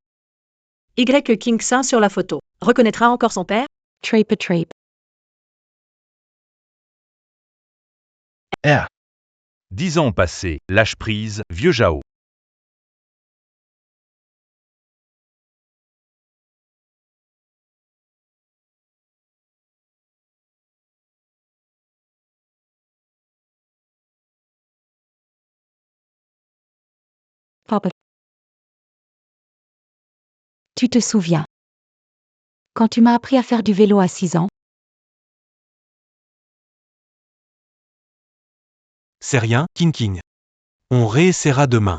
Y. Kingsin sur la photo. Reconnaîtra encore son père? Trape a trape. 10 ans ont passé, lâche prise, vieux Zhao. Papa. Tu te souviens. Quand tu m'as appris à faire du vélo à 6 ans, C'est rien, King. On réessaiera demain.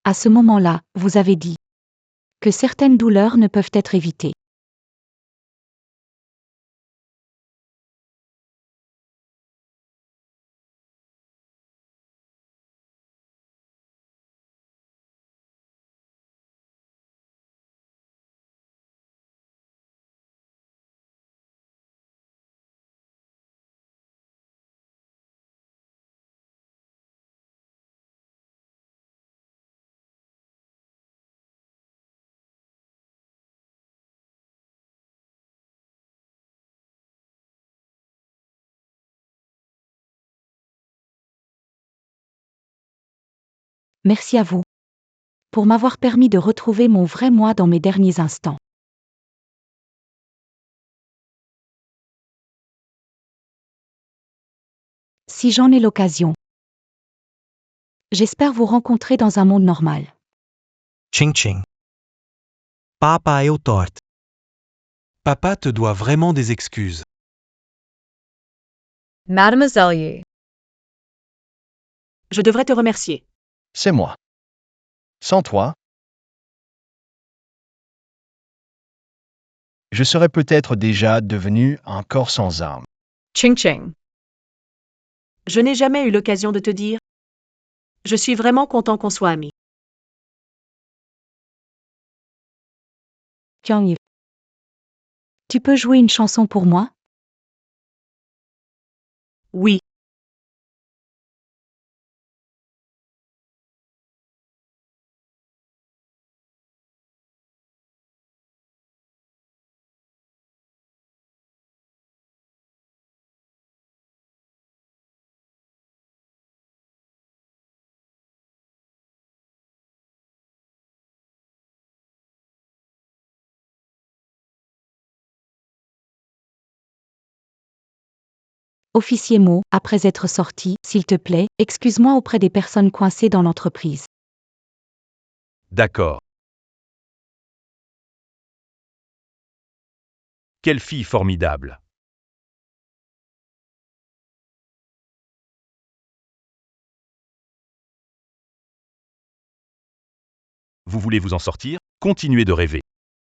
à ce moment-là, vous avez dit que certaines douleurs ne peuvent être évitées. Merci à vous pour m'avoir permis de retrouver mon vrai moi dans mes derniers instants. Si j'en ai l'occasion, j'espère vous rencontrer dans un monde normal. Ching. Papa eu torto. Papa te doit vraiment des excuses. Mademoiselle. Je devrais te remercier. C'est moi. Sans toi, je serais peut-être déjà devenu un corps sans âme. Ching. Je n'ai jamais eu l'occasion de te dire. Je suis vraiment content qu'on soit amis. Jiangyu. Tu peux jouer une chanson pour moi? Oui. Officier Mo, après être sorti, s'il te plaît, excuse-moi auprès des personnes coincées dans l'entreprise. D'accord. Quelle fille formidable. Vous voulez vous en sortir? Continuez de rêver.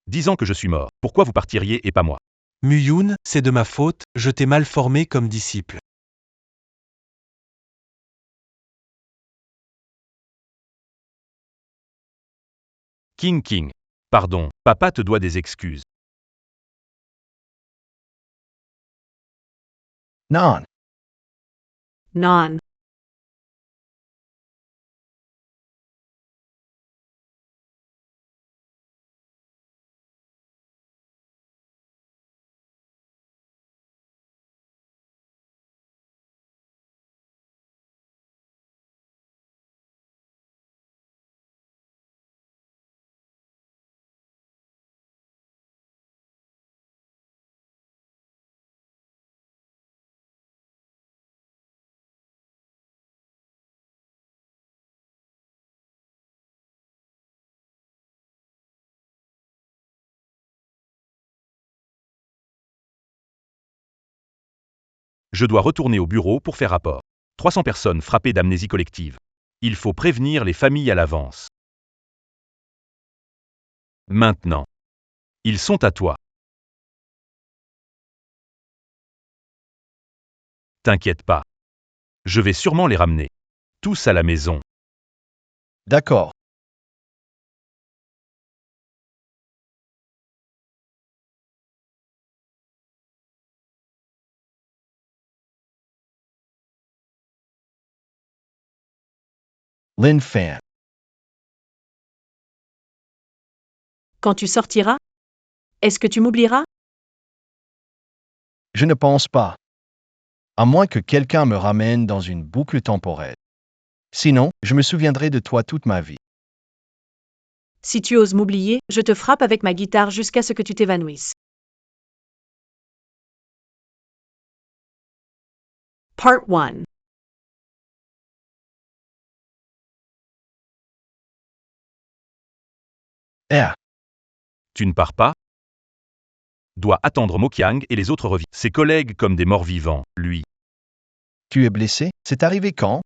10 ans que je suis mort, pourquoi vous partiriez et pas moi? Muyun, c'est de ma faute, je t'ai mal formé comme disciple. King. Pardon, papa te doit des excuses. Non, Non. Je dois retourner au bureau pour faire rapport. 300 personnes frappées d'amnésie collective. Il faut prévenir les familles à l'avance. Maintenant. Ils sont à toi. T'inquiète pas. Je vais sûrement les ramener. Tous à la maison. D'accord. Lin Fan. Quand tu sortiras? Est-ce que tu m'oublieras? Je ne pense pas. À moins que quelqu'un me ramène dans une boucle temporelle. Sinon, je me souviendrai de toi toute ma vie. Si tu oses m'oublier, je te frappe avec ma guitare jusqu'à ce que tu t'évanouisses. Part 1. Ah, Tu ne pars pas? Doit attendre Mokyang et les autres reviennent. Ses collègues comme des morts vivants, lui. tu es blessé? C'est arrivé quand?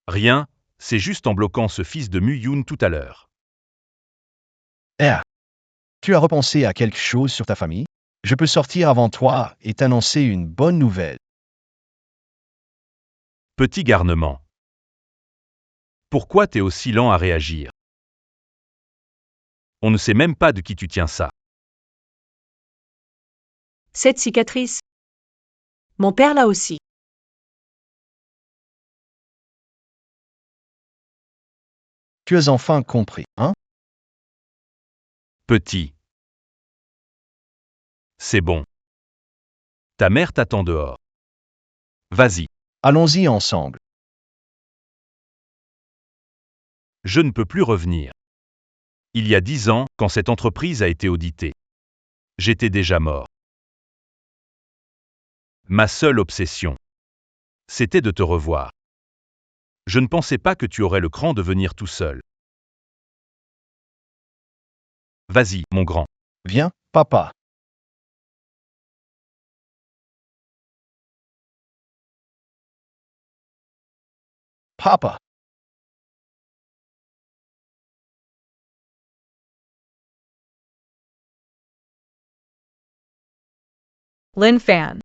Rien, c'est juste en bloquant ce fils de Mu-Yoon tout à l'heure. Ah. Tu as repensé à quelque chose sur ta famille? Je peux sortir avant toi et t'annoncer une bonne nouvelle. Petit garnement. Pourquoi t'es aussi lent à réagir? On ne sait même pas de qui tu tiens ça. Cette cicatrice. Mon père l'a aussi. Tu as enfin compris, hein? Petit. C'est bon. Ta mère t'attend dehors. Vas-y, Allons-y ensemble. je ne peux plus revenir. Il y a 10 ans, quand cette entreprise a été auditée. J'étais déjà mort. Ma seule obsession. C'était de te revoir. Je ne pensais pas que tu aurais le cran de venir tout seul. Vas-y, mon grand. Viens, papa. Papa. Lin Fan.